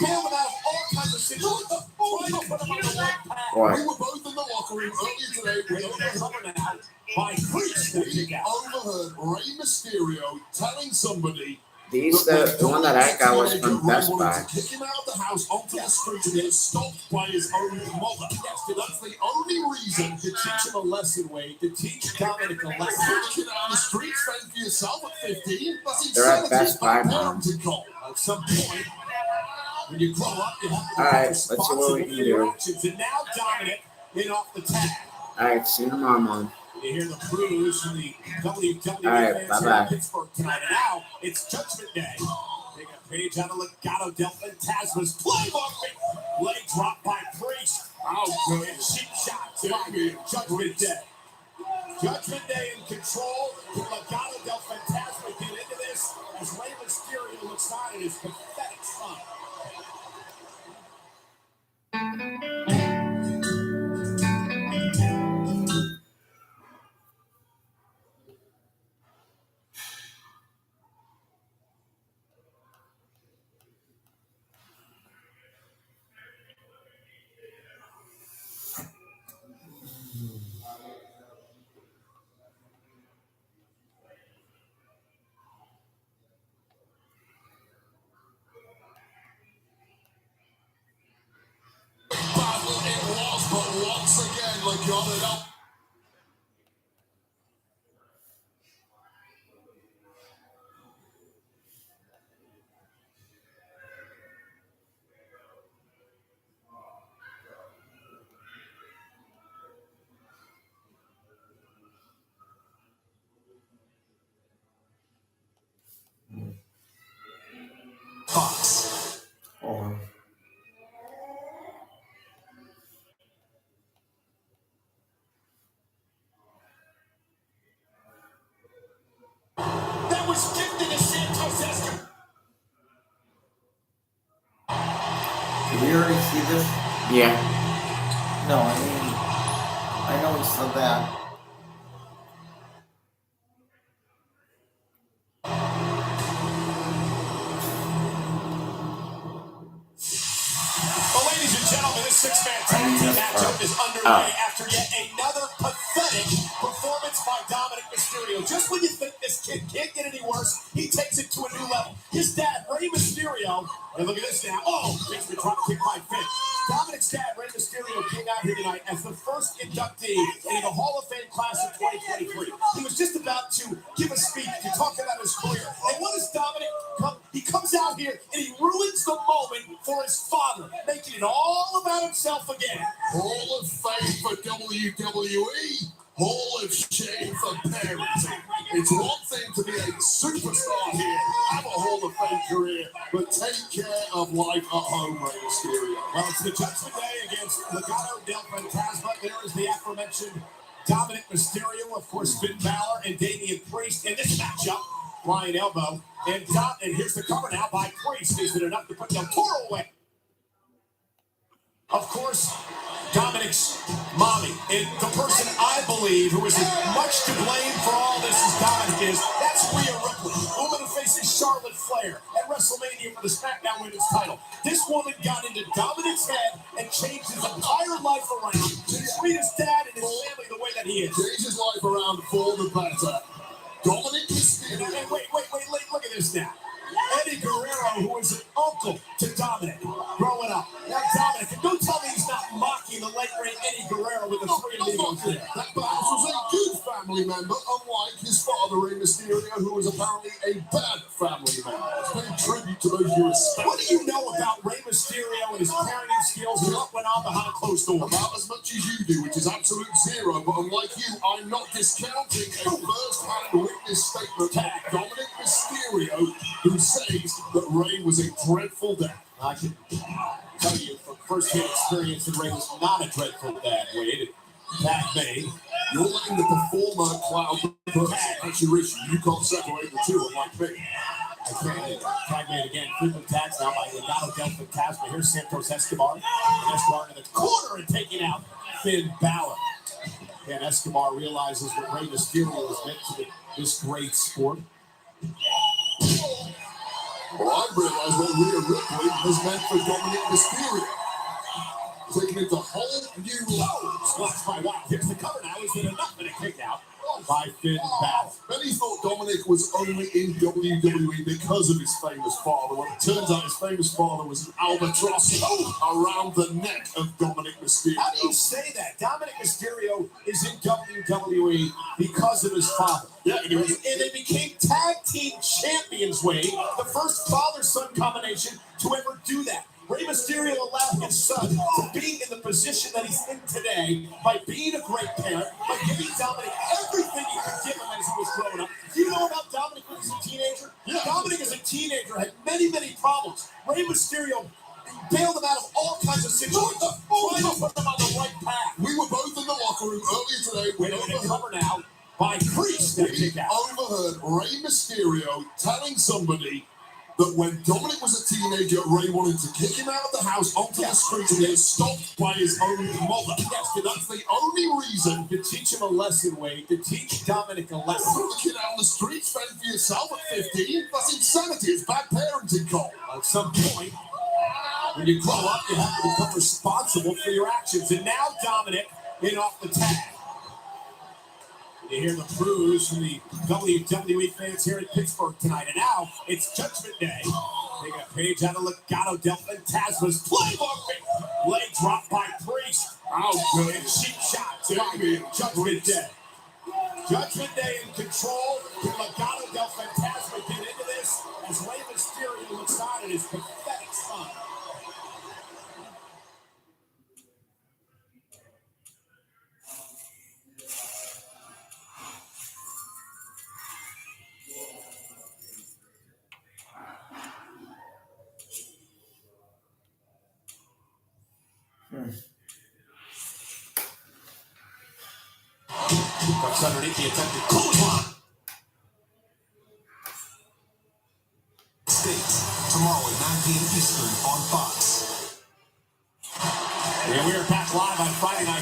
Speaker 3: bailed him out of all kinds of situations, trying to put him on the right path.
Speaker 1: What?
Speaker 6: We were both in the locker room earlier today.
Speaker 3: We know there's over now by Priest that
Speaker 6: We
Speaker 3: kick out.
Speaker 6: overheard Rey Mysterio telling somebody
Speaker 1: These, the one that I got was from Best Buy.
Speaker 6: to kick him out of the house onto the street and he was stopped by his own mother. Yes, that's the only reason
Speaker 3: To teach him a lesson, Wade. To teach Dominic a lesson.
Speaker 6: Kid out on the streets, fend for yourself at 15. That's
Speaker 1: They're at
Speaker 6: insanity
Speaker 1: Best Buy,
Speaker 6: by
Speaker 1: Mom.
Speaker 6: parenting call.
Speaker 3: At some point, when you grow up, you have to be
Speaker 1: Alright, let's see what
Speaker 3: responsible
Speaker 1: we
Speaker 3: for
Speaker 1: can
Speaker 3: your
Speaker 1: do.
Speaker 3: actions. And now Dominic in off the tag.
Speaker 1: Alright, see you tomorrow, Mom.
Speaker 3: You hear the crews from the WWE
Speaker 1: Alright,
Speaker 3: fans here
Speaker 1: bye-bye.
Speaker 3: in Pittsburgh tonight. And now it's Judgment Day. Taking a page out of Legado del Fantasma's playbook. Leg drop by Priest.
Speaker 6: How good.
Speaker 3: And cheap shots by Judgment Day. Judgment Day in control. Legado del Fantasma get into this as Rey Mysterio looks on at his pathetic son.
Speaker 6: Battle it was, but once again, Legado.
Speaker 3: Fox.
Speaker 1: Oh.
Speaker 2: did?
Speaker 1: Yeah.
Speaker 2: No, I mean, I know he said that.
Speaker 3: Well, ladies and gentlemen, this six-man tag team matchup is underway after yet another pathetic performance by Dominic Mysterio. Just when you think this kid can't get any worse, he takes it to a new level. His dad, Rey Mysterio, and look at this now. Oh, makes me try to kick my Finn. Dominic's dad, Rey Mysterio, came out here tonight as the first inductee into the Hall of Fame class of 2023. He was just about to give a speech to talk about his career. And what does Dominic come? He comes out here and he ruins the moment for his father, making it all about himself again.
Speaker 6: Hall of Fame for WWE, Hall of Shame for parenting. It's one thing to be a superstar here, have a Hall of Fame career, but take care of life at home, Rey Mysterio.
Speaker 3: Well, it's the Judgment Day against Legado del Fantasma. There is the aforementioned Dominic Mysterio, of course, Finn Balor and Damian Priest in this matchup. Flying elbow. And here's the cover now by Priest. Is it enough to put Del Toro away? Of course, Dominic's mommy, and the person I believe who is as much to blame for all this as Dominic is, that's Rhea Ripley, woman who faces Charlotte Flair at WrestleMania for the SmackDown Women's title. This woman got into Dominic's head and changed his entire life around to treat his dad and his family the way that he is.
Speaker 6: Change his life around for the better. Dominic Mysterio.
Speaker 3: And wait, look at this now. Eddie Guerrero, who was an uncle to Dominic growing up. Now, Dominic, and don't tell me he's not mocking the late great Eddie Guerrero with the three amigos there.
Speaker 6: That perhaps was a good family member, unlike his father, Rey Mysterio, who was apparently a bad family member. It's paying tribute to those you respect.
Speaker 3: What do you know about Rey Mysterio and his parenting skills and what went on behind closed doors?
Speaker 6: About as much as you do, which is absolute zero, but unlike you, I'm not discounting a first-hand witness statement of Dominic Mysterio, who says that Rey was a dreadful dad.
Speaker 3: I can tell you from first-hand experience that Rey was not a dreadful dad, Wade. Tag me.
Speaker 6: You're letting the performer cloud the person. That's your issue. You can't separate the two, unlike me.
Speaker 3: I can't. Tag made again. Frequent tags now by Legado del Fantasma. Here's Santos Escobar. And Escobar in the corner and taking out Finn Balor. And Escobar realizes what Rey Mysterio is meant to this great sport.
Speaker 6: Well, I realize what Rhea Ripley has meant for Dominic Mysterio. Taking it to whole new lows.
Speaker 3: Watch by Wild. Here's the cover now. Is it enough? And a kick out by Finn Balor.
Speaker 6: Many thought Dominic was only in WWE because of his famous father. Well, it turns out his famous father was an albatross around the neck of Dominic Mysterio.
Speaker 3: How do you say that? Dominic Mysterio is in WWE because of his father.
Speaker 6: Yeah,
Speaker 3: And they became tag team champions, Wade. The first father-son combination to ever do that. Rey Mysterio allowed his son to be in the position that he's in today by being a great parent, by giving Dominic everything he could give him as he was growing up. Do you know about Dominic when he was a teenager?
Speaker 6: Yeah.
Speaker 3: Dominic as a teenager had many, many problems. Rey Mysterio bailed him out of all kinds of situations, trying to put him on the right path.
Speaker 6: We were both in the locker room earlier today.
Speaker 3: Wait a minute, cover now by Priest.
Speaker 6: We overheard Rey Mysterio telling somebody that when Dominic was a teenager, Rey wanted to kick him out of the house onto the street and he was stopped by his own mother. Yes, that's the only reason.
Speaker 3: To teach him a lesson, Wade. To teach Dominic a lesson.
Speaker 6: Put the kid out on the street, fend for yourself at 15. That's insanity. It's bad parenting, Cole.
Speaker 3: At some point, when you grow up, you have to become responsible for your actions. And now Dominic in off the tag. You hear the boos from the WWE fans here in Pittsburgh tonight. And now it's Judgment Day. Taking a page out of Legado del Fantasma's playbook. Leg drop by Priest.
Speaker 6: How good.
Speaker 3: And cheap shots by Judgment Day. Judgment Day in control. Can Legado del Fantasma get into this as Rey Mysterio looks on at his pathetic son? Ducks underneath the attempted clothesline.
Speaker 8: States, tomorrow at 9 p.m. Eastern on Fox.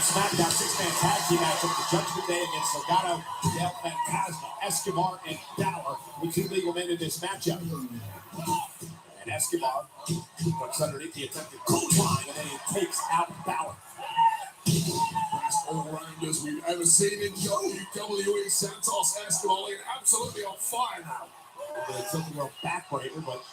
Speaker 3: SmackDown six-man tag team matchup, the Judgment Day against Legado, Del Fantasma, Escobar, and Balor, the two legal men in this matchup. And Escobar puts underneath the attempted clothesline, and then he takes out Balor.
Speaker 6: Best all-rounders we've ever seen in WWE. Santos Escobar looking absolutely on fire now.
Speaker 3: They took a little backbreaker, but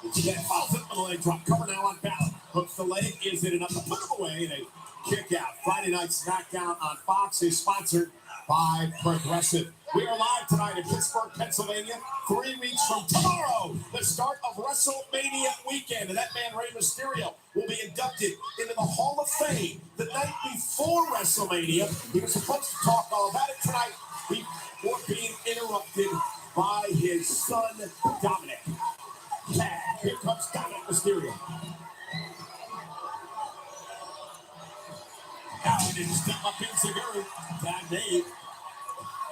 Speaker 3: instead follows up on the leg drop. Cover now on Balor. Hooks the leg. Is it enough to put him away? And a kick out. Friday Night SmackDown on Fox is sponsored by Progressive. We are live tonight in Pittsburgh, Pennsylvania. 3 weeks from tomorrow, the start of WrestleMania weekend. And that man, Rey Mysterio, will be inducted into the Hall of Fame the night before WrestleMania. He was supposed to talk all about it tonight before being interrupted by his son, Dominic. Here comes Dominic Mysterio. Now he didn't step up in Segura. Tag Dave.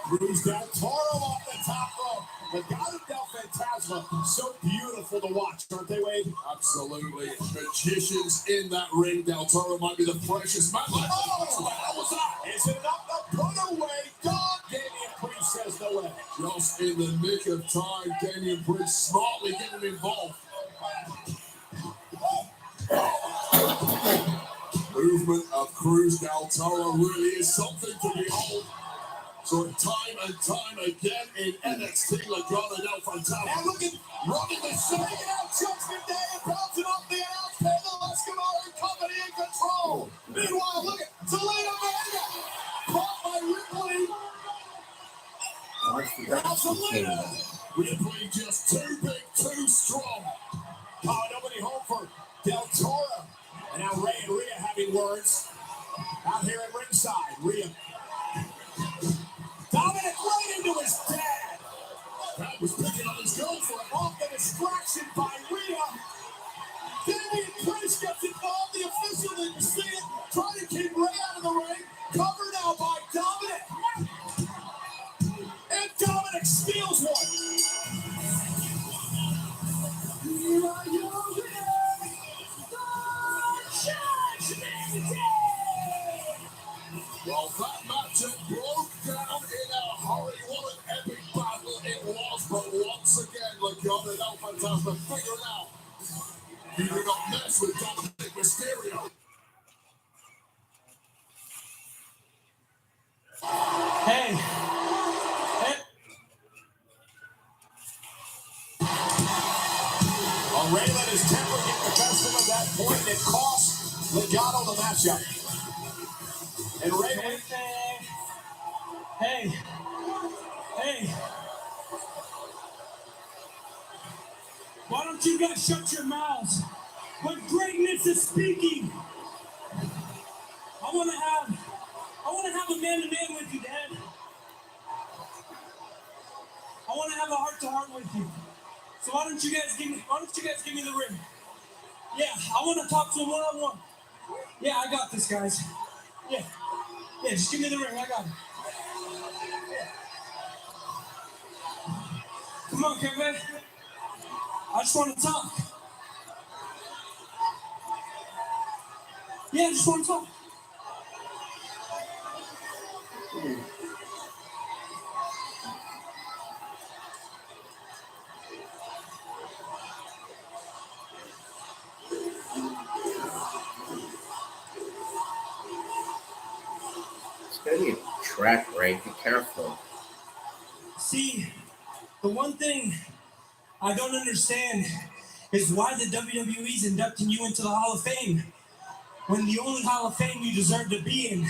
Speaker 3: Cruz Del Toro off the top rope. Legado Del Fantasma, so beautiful to watch, aren't they, Wade?
Speaker 6: Absolutely. Magicians in that ring. Del Toro might be the freshest man.
Speaker 3: Oh, what the hell was that? Is it enough to put away? God, Damian Priest says no way.
Speaker 6: Just in the nick of time, Damian Priest smartly getting involved. Movement of Cruz Del Toro really is something to behold. So time and time again in NXT, Legado del Fantasma.
Speaker 3: Now looking, running the show, taking out Judgment Day and bouncing off the announce table. Escobar and company in control. Meanwhile, look at Toledo Vega. Caught by Ripley. Now Toledo.
Speaker 6: Ripley just too big, too strong.
Speaker 3: Oh, nobody home for Del Toro. And now Ray and Rhea having words. Out here at ringside, Rhea. Dominic right into his dad.
Speaker 6: That was picking on his girlfriend.
Speaker 3: Off the distraction by Rhea. Damian Priest gets involved. The official didn't see it. Trying to keep Ray out of the ring. Covered now by Dominic. And Dominic steals one. Here are your winners, the Judgment Day.
Speaker 6: Well, that matchup broke down in a hurry. What an epic battle it was. But once again, Legado del Fantasma figured out you do not mess with Dominic Mysterio.
Speaker 3: Hey. Well, Ray let his temper get the best of him at that point, and it cost Legado the matchup. And Ray went. Hey. Why don't you guys shut your mouths? When greatness is speaking. I want to have a man-to-man with you, Dad. I want to have a heart-to-heart with you. So why don't you guys give me the ring? Yeah, I want to talk to him one-on-one. Yeah, I got this, guys. Yeah, just give me the ring. I got it. Yeah. Come on, Kevin. I just want to talk. Yeah, I just want to talk.
Speaker 1: It's gonna be a track, Ray. Be careful.
Speaker 3: See, the one thing I don't understand is why the WWE's inducting you into the Hall of Fame when the only Hall of Fame you deserve to be in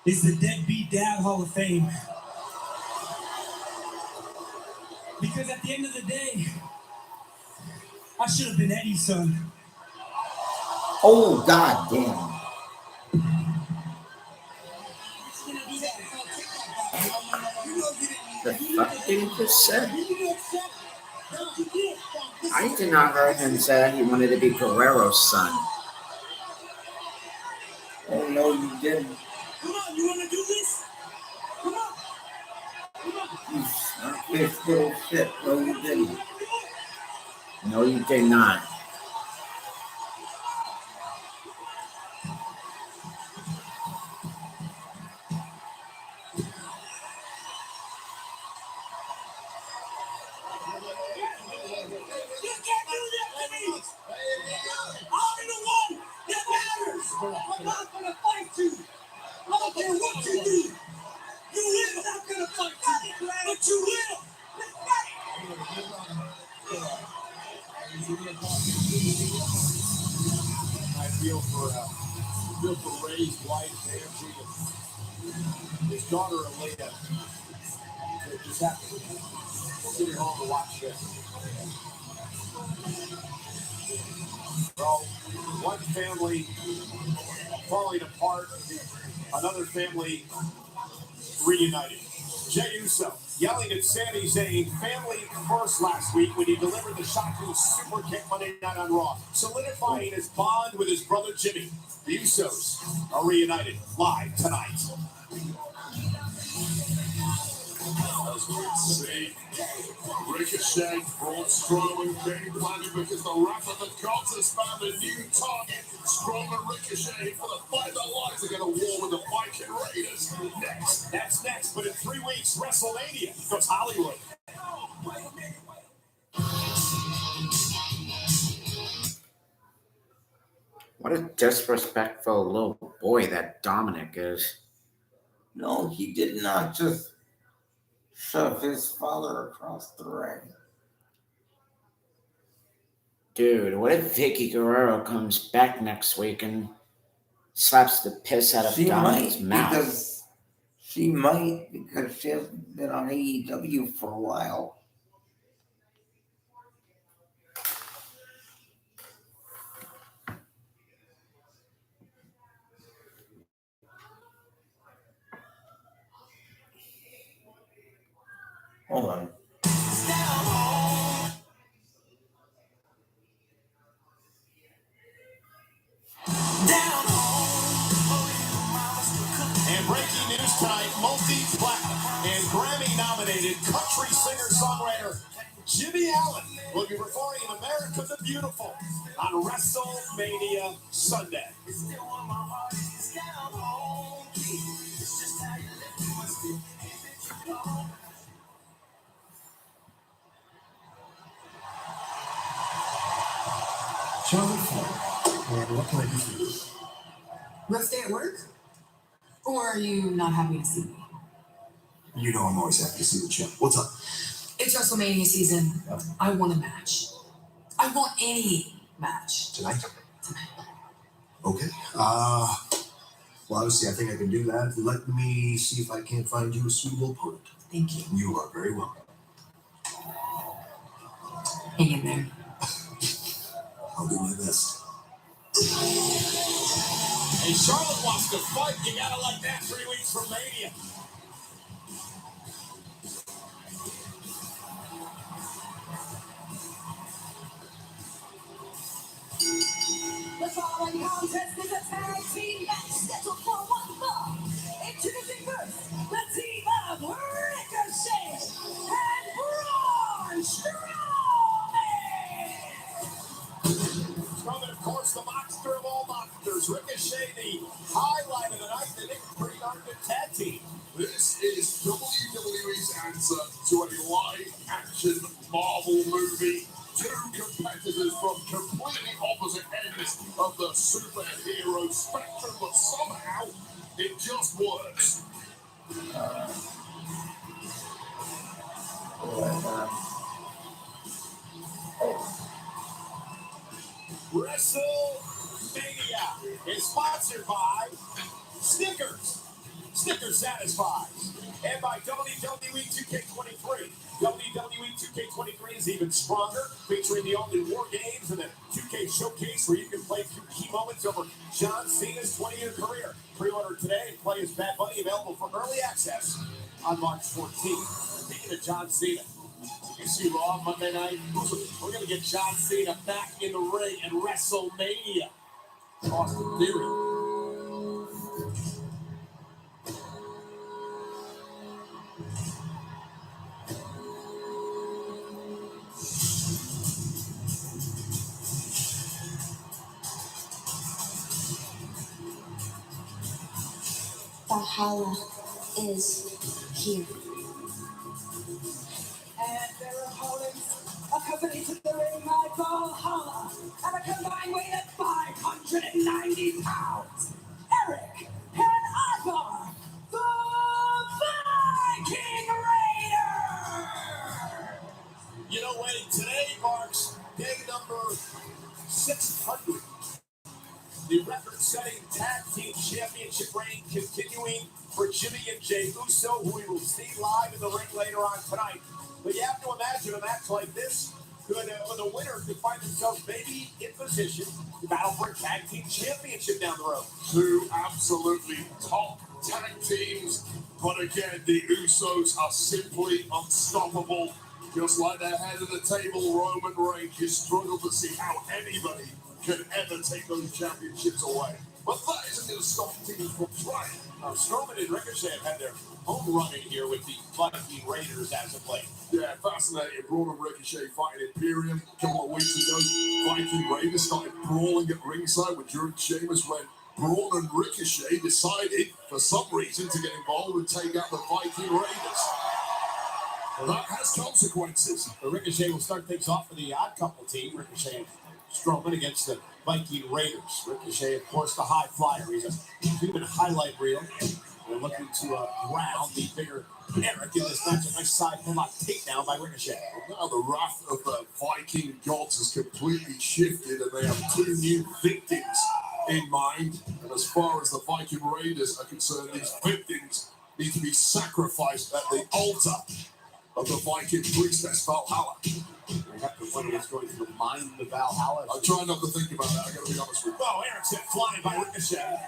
Speaker 3: is the Deadbeat Dad Hall of Fame. Because at the end of the day, I should have been Eddie's son.
Speaker 2: Oh, God damn.
Speaker 1: The fuck did he just say? I did not hear him say that he wanted to be Guerrero's son.
Speaker 2: Oh, no, you didn't.
Speaker 3: Come on, you want to do this? Come on.
Speaker 2: You snarkish little shit. No, you didn't.
Speaker 1: No, you did not.
Speaker 3: daughter Aaliyah just happened sitting home to watch this. Well, one family falling apart, another family reunited. Jey Uso yelling at Sami Zayn, family first last week when he delivered the shocking super kick Monday night on Raw, solidifying his bond with his brother Jimmy. The Usos are reunited live tonight.
Speaker 6: See, Ricochet, Braun Strowman game planning because the Wrath of the Gods has found a new target. Strowman Ricochet for the fight that lies are going to war with the Viking Raiders. Next.
Speaker 3: That's next, but in 3 weeks, WrestleMania goes Hollywood.
Speaker 1: What a disrespectful little boy that Dominic is.
Speaker 2: No, he did not just shove his father across the ring.
Speaker 1: Dude, what if Vicky Guerrero comes back next week and slaps the piss out of Dominic's mouth?
Speaker 2: She might because she hasn't been on AEW for a while. Hold on.
Speaker 3: And breaking news tonight, multi-platinum and Grammy-nominated country singer-songwriter Jimmy Allen will be performing in America the Beautiful on WrestleMania Sunday.
Speaker 8: Charlie Flair, and what can I do for you?
Speaker 5: Rough day at work? Or are you not happy to see me?
Speaker 8: You know I'm always happy to see the champ. What's up?
Speaker 5: It's WrestleMania season. I want a match. I want any match.
Speaker 8: Tonight? Okay. Well, obviously, I think I can do that. Let me see if I can't find you a suitable opponent.
Speaker 5: Thank you.
Speaker 8: You are very welcome.
Speaker 5: Hang in there.
Speaker 8: I'll do my best.
Speaker 3: And Charlotte wants to fight. You gotta like that 3 weeks from Mania.
Speaker 5: The following contest is a tag team match scheduled for 1 fall. Introducing first, the team of Ricochet and Braun Strowman.
Speaker 3: Strowman, of course, the monster of all monsters. Ricochet, the highlight of the night. They make a pretty darn good tag team.
Speaker 6: This is WWE's answer to a live-action Marvel movie. Two competitors from completely opposite ends of the superhero spectrum, but somehow it just works.
Speaker 3: WrestleMania is sponsored by Snickers. Snickers satisfies. And by WWE 2K23. WWE 2K23 is even stronger, featuring the all-new War Games and the 2K Showcase where you can play through key moments over John Cena's 20-year career. Pre-order today and play as Bad Bunny, available for early access on March 14th. Speaking of John Cena, you see Raw Monday night? We're going to get John Cena back in the ring at WrestleMania. Austin Theory.
Speaker 4: Valhalla is here.
Speaker 5: And their opponents, accompanied to the ring by Valhalla, at a combined weight of 590 pounds, Eric and Ivar, the Viking Raiders!
Speaker 3: You know, Wade, today marks day number 600. The record-setting tag team championship reign continuing for Jimmy and Jey Uso, who we will see live in the ring later on tonight. But you have to imagine a match like this, where the winner could find themselves maybe in position to battle for a tag team championship down the road.
Speaker 6: Two absolutely top tag teams, but again, the Usos are simply unstoppable. Just like their head of the table, Roman Reigns, you struggle to see how anybody can ever take those championships away. But that isn't going to stop teams from trying.
Speaker 3: Strowman and Ricochet have had their home running here with the Viking Raiders as of late.
Speaker 6: Yeah, fascinating. Braun and Ricochet fighting Imperium a couple of weeks ago. Viking Raiders started brawling at ringside with Drew and Sheamus when Braun and Ricochet decided, for some reason, to get involved and take out the Viking Raiders. Well, that has consequences.
Speaker 3: The Ricochet will start things off for the Odd Couple team. Ricochet and Strowman against the Viking Raiders. Ricochet, of course, the high flyer. He's a human highlight reel. They're looking to ground the bigger Eric in this match. A nice side headlock takedown by Ricochet.
Speaker 6: Well, now the wrath of the Viking gods has completely shifted, and they have two new victims in mind. And as far as the Viking Raiders are concerned, these victims need to be sacrificed at the altar of the Viking priestess Valhalla.
Speaker 3: I have to wonder what's going through the mind of Valhalla.
Speaker 6: I try not to think about that, I gotta be honest with you.
Speaker 3: Oh, Eric's hit flying by Ricochet.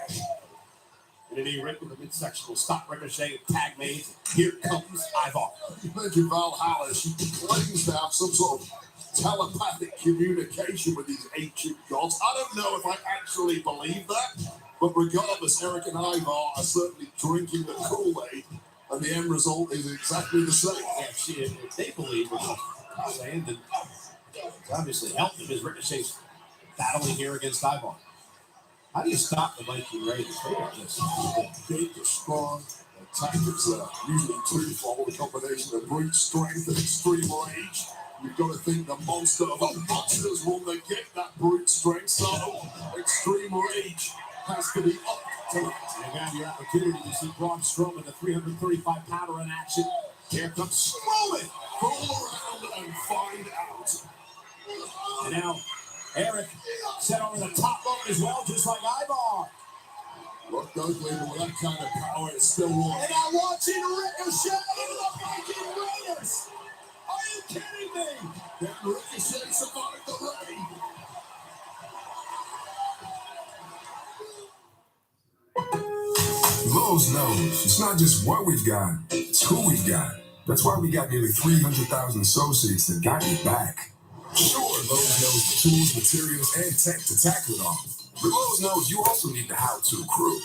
Speaker 3: And then he ripped with the midsection will stop Ricochet and tag made. Here comes Ivar.
Speaker 6: You mentioned Valhalla, she claims to have some sort of telepathic communication with these ancient gods. I don't know if I actually believe that, but regardless, Eric and Ivar are certainly drinking the Kool-Aid, and the end result is exactly the same.
Speaker 3: Yeah, if they believe what I'm saying, then it's obviously helped them as Ricochet's battling here against Ivar. How do you stop the Viking Raiders? They are just
Speaker 6: big, they're strong. Their tactics are usually twofold, a combination of brute strength and extreme rage. You've got to think the monster of all monsters will negate that brute strength, so extreme rage has to be up to it.
Speaker 3: You got your opportunity to see Braun Strowman, the 335-pounder in action. Here comes Strowman.
Speaker 6: Roll around and find out.
Speaker 3: And now Eric set over the top rope as well, just like Ivar.
Speaker 6: Look, don't leave it with that kind of power, it's still working.
Speaker 3: And now watching Ricochet into the Viking Raiders. Are you kidding me?
Speaker 6: Can Ricochet survive the rain?
Speaker 8: Lowe's knows it's not just what we've got, it's who we've got. That's why we got nearly 300,000 associates that got your back. Sure, Lowe's knows the tools, materials, and tech to tackle it all. But Lowe's knows you also need the how-to crew.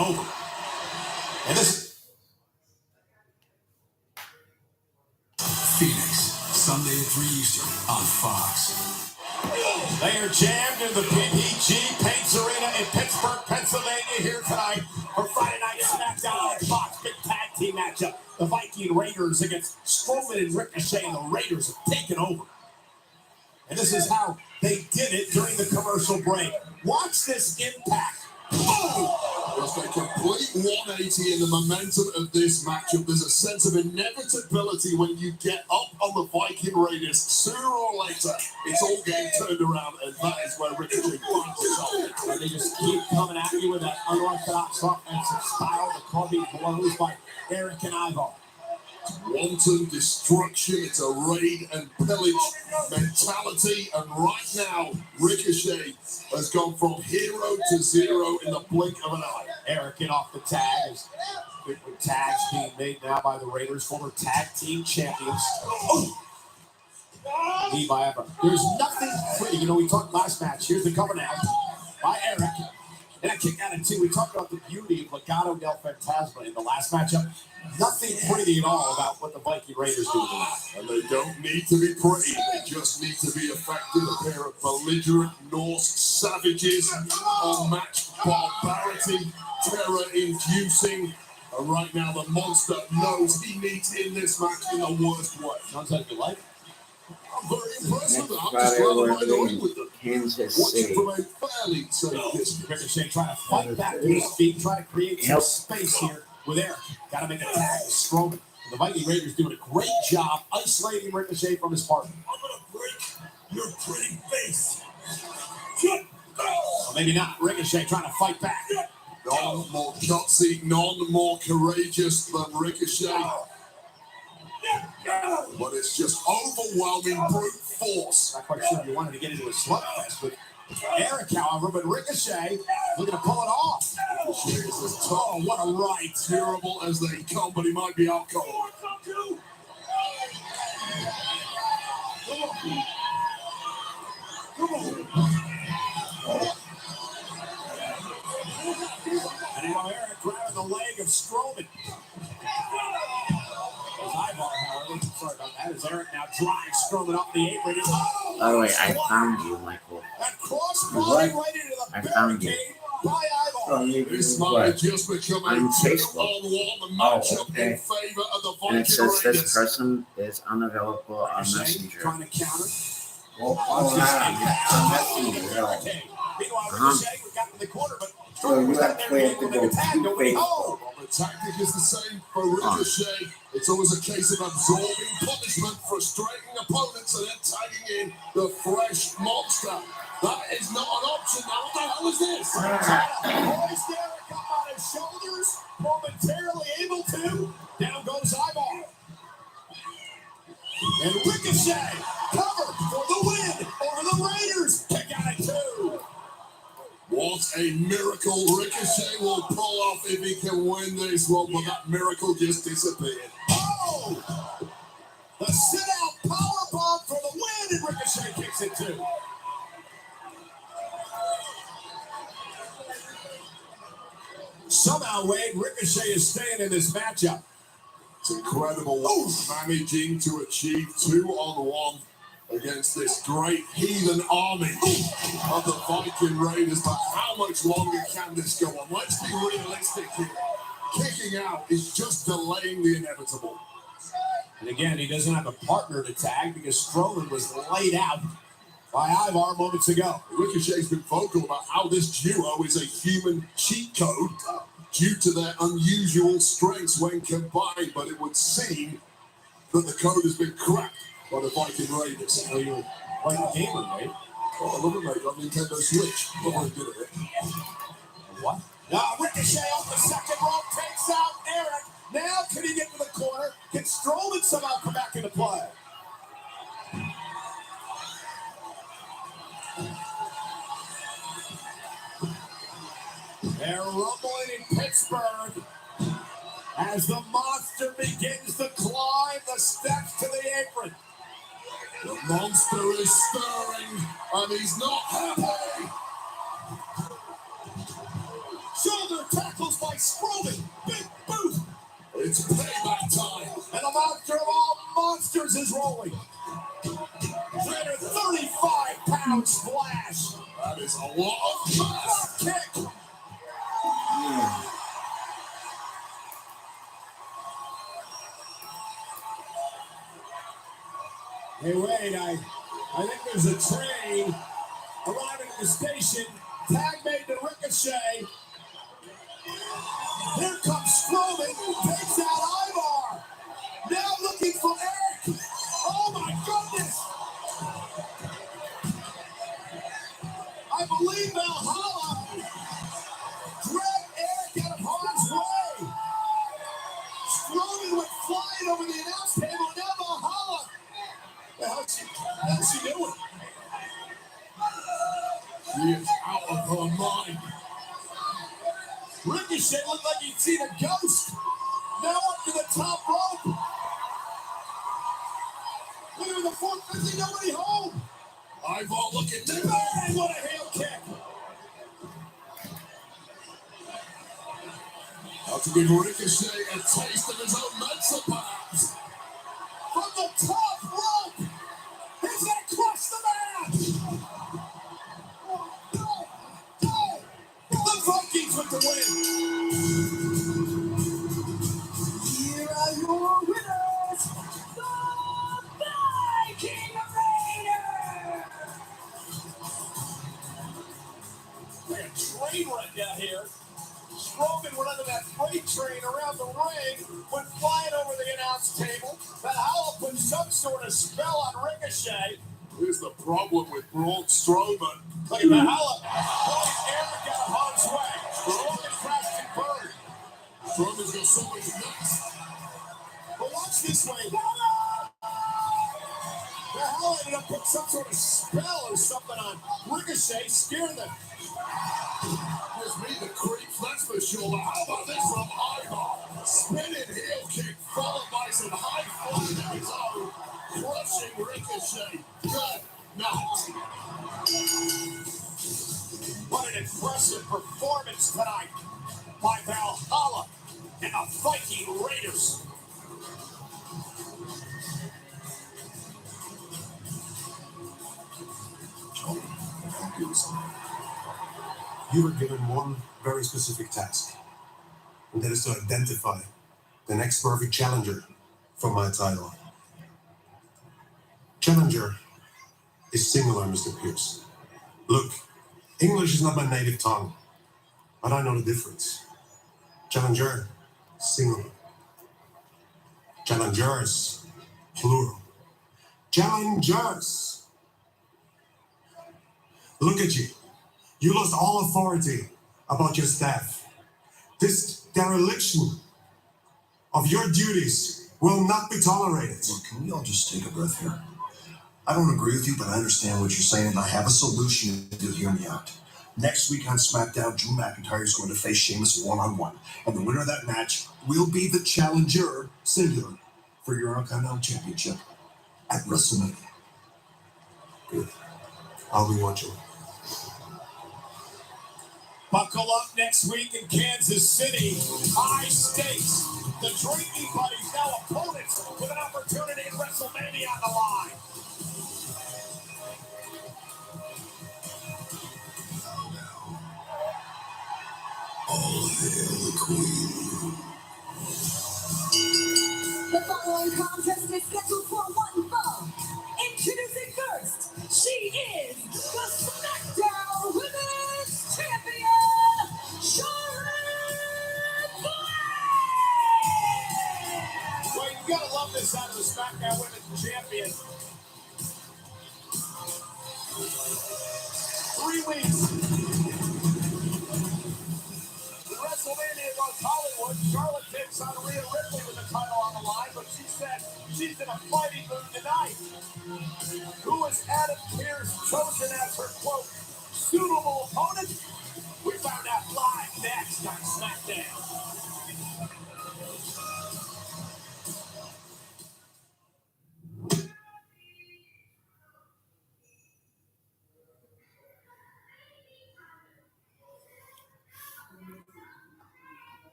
Speaker 3: Over. And this
Speaker 8: Phoenix, Sunday at 3 Eastern on Fox.
Speaker 3: they are jammed in the PPG Paints Arena in Pittsburgh, Pennsylvania here tonight for Friday Night SmackDown on Fox. Big tag team matchup. The Viking Raiders against Strowman and Ricochet, and the Raiders have taken over. And this is how they did it during the commercial break. Watch this impact. Oh!
Speaker 6: Just a complete 180 in the momentum of this matchup. There's a sense of inevitability when you get up on the Viking Raiders. Sooner or later, it's all getting turned around, and that is where Ricochet finds himself.
Speaker 3: And they just keep coming at you with that unorthodox offensive style. The clubbing blows by Eric and Ivar.
Speaker 6: Wanton destruction, it's a raid and pillage mentality, and right now Ricochet has gone from hero to zero in the blink of an eye.
Speaker 3: Eric in off the tag. Frequent tags being made now by the Raiders, former tag team champions. Oh! Knee by Ivar. There's nothing pretty. You know, we talked last match. Here's the cover now by Eric. And a kick out of two. We talked about the beauty of Legado del Fantasma in the last matchup. Nothing pretty at all about what the Viking Raiders do tonight.
Speaker 6: And they don't need to be pretty. They just need to be effective. A pair of belligerent Norse savages, unmatched barbarity, terror-inducing. And right now, the monster knows he needs in this match in the worst way.
Speaker 3: Sounds like you like it.
Speaker 6: I'm very impressed with
Speaker 1: Next
Speaker 6: that. I'm just
Speaker 1: fighter
Speaker 6: glad I'm
Speaker 1: will
Speaker 6: right in the ring
Speaker 1: be
Speaker 6: with them.
Speaker 1: Kansas
Speaker 6: Watching
Speaker 1: City.
Speaker 6: from a fairly safe distance.
Speaker 3: Ricochet trying to fight back to his feet, trying to create some
Speaker 1: Yep.
Speaker 3: space here with Eric. Got to make a tag with Strowman. The Viking Raiders doing a great job isolating Ricochet from his partner.
Speaker 6: I'm going to break your pretty face.
Speaker 3: Well, maybe not. Ricochet trying to fight back.
Speaker 6: None more gutsy, none more courageous than Ricochet. But it's just overwhelming brute force.
Speaker 3: Not quite sure if you wanted to get into a slugfest with Eric, however, but Ricochet looking to pull it off.
Speaker 6: Ricochet is as tough, what a right, terrible as they come, but he might be out cold.
Speaker 3: And now Eric grabbing the leg of Strowman. Ivar, however, sorry about that, as Eric now drives Strowman up the apron.
Speaker 1: By the way, I found you, Michael.
Speaker 3: That crossbody right into the
Speaker 1: I found you.
Speaker 3: barricade by Ivar.
Speaker 6: This might just become a
Speaker 1: On Facebook.
Speaker 6: two-on-one matchup
Speaker 1: okay.
Speaker 6: in favor of the
Speaker 1: And it
Speaker 6: Viking
Speaker 1: says this
Speaker 6: Raiders.
Speaker 1: person is unavailable on
Speaker 3: Ricochet
Speaker 1: Messenger.
Speaker 3: trying to counter.
Speaker 2: Well,
Speaker 3: Meanwhile, Ricochet we got in the corner, but
Speaker 2: So you actually have to go to Facebook.
Speaker 3: Oh,
Speaker 6: Well, the tactic is the same for Ricochet. It's always a case of absorbing punishment, frustrating opponents, and then tagging in the fresh monster. That is not an option now. What the hell is this?
Speaker 3: hoist Eric up on his shoulders, momentarily able to. Down goes Ivar. And Ricochet covered for the win over the Raiders. Kick out at 2.
Speaker 6: What a miracle Ricochet will pull off if he can win this one, but that miracle just disappeared.
Speaker 3: Oh! The sit-out powerbomb for the win, and Ricochet kicks it 2. Somehow, Wade, Ricochet is staying in this matchup.
Speaker 6: It's incredible managing to achieve 2-on-1 against this great heathen army of the Viking Raiders. But how much longer can this go on? Let's be realistic here. Kicking out is just delaying the inevitable.
Speaker 3: And again, he doesn't have a partner to tag because Strowman was laid out by Ivar moments ago.
Speaker 6: Ricochet's been vocal about how this duo is a human cheat code due to their unusual strengths when combined, but it would seem that the code has been cracked by the Viking Raiders.
Speaker 3: So you're like a gamer, right?
Speaker 6: Oh, I love it, mate. On Nintendo Switch. I'm very good at it.
Speaker 3: What? Now Ricochet off the second rope takes out Eric. Now can he get to the corner? Can Strowman somehow come back into play? They're rumbling in Pittsburgh as the monster begins to climb the steps to the apron.
Speaker 6: The monster is stirring, and he's not happy.
Speaker 3: Shoulder tackles by Strowman. Big boot.
Speaker 6: It's payback time.
Speaker 3: And the monster of all monsters is rolling. 335-pound splash.
Speaker 6: That is a lot of mass.
Speaker 3: Kick. Hey, wait, I think there's a train arriving at the station. Tag made to Ricochet. Here comes Strowman, takes out Ivar. Now looking for Eric. Oh my goodness! I believe Valhalla dragged Eric out of harm's way. Strowman went flying over the announce table. Now Valhalla. How's she doing?
Speaker 6: She is out of her mind.
Speaker 3: Ricochet looked like he'd seen a ghost. Now up to the top rope. Look at the 450, nobody home.
Speaker 6: Ivar looking down.
Speaker 3: Bang, what a heel kick.
Speaker 6: How to give Ricochet a taste of his own medicine, perhaps.
Speaker 3: From the top rope. He's going to crush the match. The Vikings with the win. Here are your winners, the Viking Raiders. like a train wreck out here. Strowman went under that freight train around the ring, went flying over the announce table. Valhalla put some sort of spell on Ricochet.
Speaker 6: Here's the problem with Braun Strowman.
Speaker 3: Look at Valhalla. Throwing Eric out of harm's way. Strowman crashed and burned.
Speaker 6: Strowman's got somebody nuts.
Speaker 3: But watch this way. Valhalla ended up putting some sort of spell or something on Ricochet, scaring the...
Speaker 6: Gives me the creeps, that's for sure. But how about this from Ivar? Spinning heel kick followed by some high flying of his own. Crushing Ricochet. Good night.
Speaker 3: What an impressive performance tonight by Valhalla and the Viking Raiders.
Speaker 11: You were given one very specific task, and that is to identify the next perfect challenger for my title. Challenger is singular, Mr. Pierce. Look, English is not my native tongue, but I know the difference. Challenger, singular. Challengers, plural. Challengers. Look at you. You lost all authority about your staff. This dereliction of your duties will not be tolerated.
Speaker 12: Look, can we all just take a breath here? I don't agree with you, but I understand what you're saying, and I have a solution if you'll hear me out. Next week on SmackDown, Drew McIntyre is going to face Sheamus one-on-one, and the winner of that match will be the challenger, singular, for your Intercontinental Championship at WrestleMania.
Speaker 11: Good. I'll be watching.
Speaker 3: Buckle up next week in Kansas City. High stakes. The Drinking Buddies, now opponents, with an opportunity at WrestleMania on the line.
Speaker 6: All hail the Queen.
Speaker 5: The following contest is scheduled for one fall. Introducing first, she is the SmackDown Women's Champion, Charlotte Flair!
Speaker 3: Well, you gotta love this out of the SmackDown Women's Champion. 3 weeks. WrestleMania goes Hollywood. Charlotte takes on Rhea Ripley with the title on the line, but she said she's in a fighting mood tonight. Who is Adam Pearce chosen as her, quote, suitable opponent? We found out live next on SmackDown.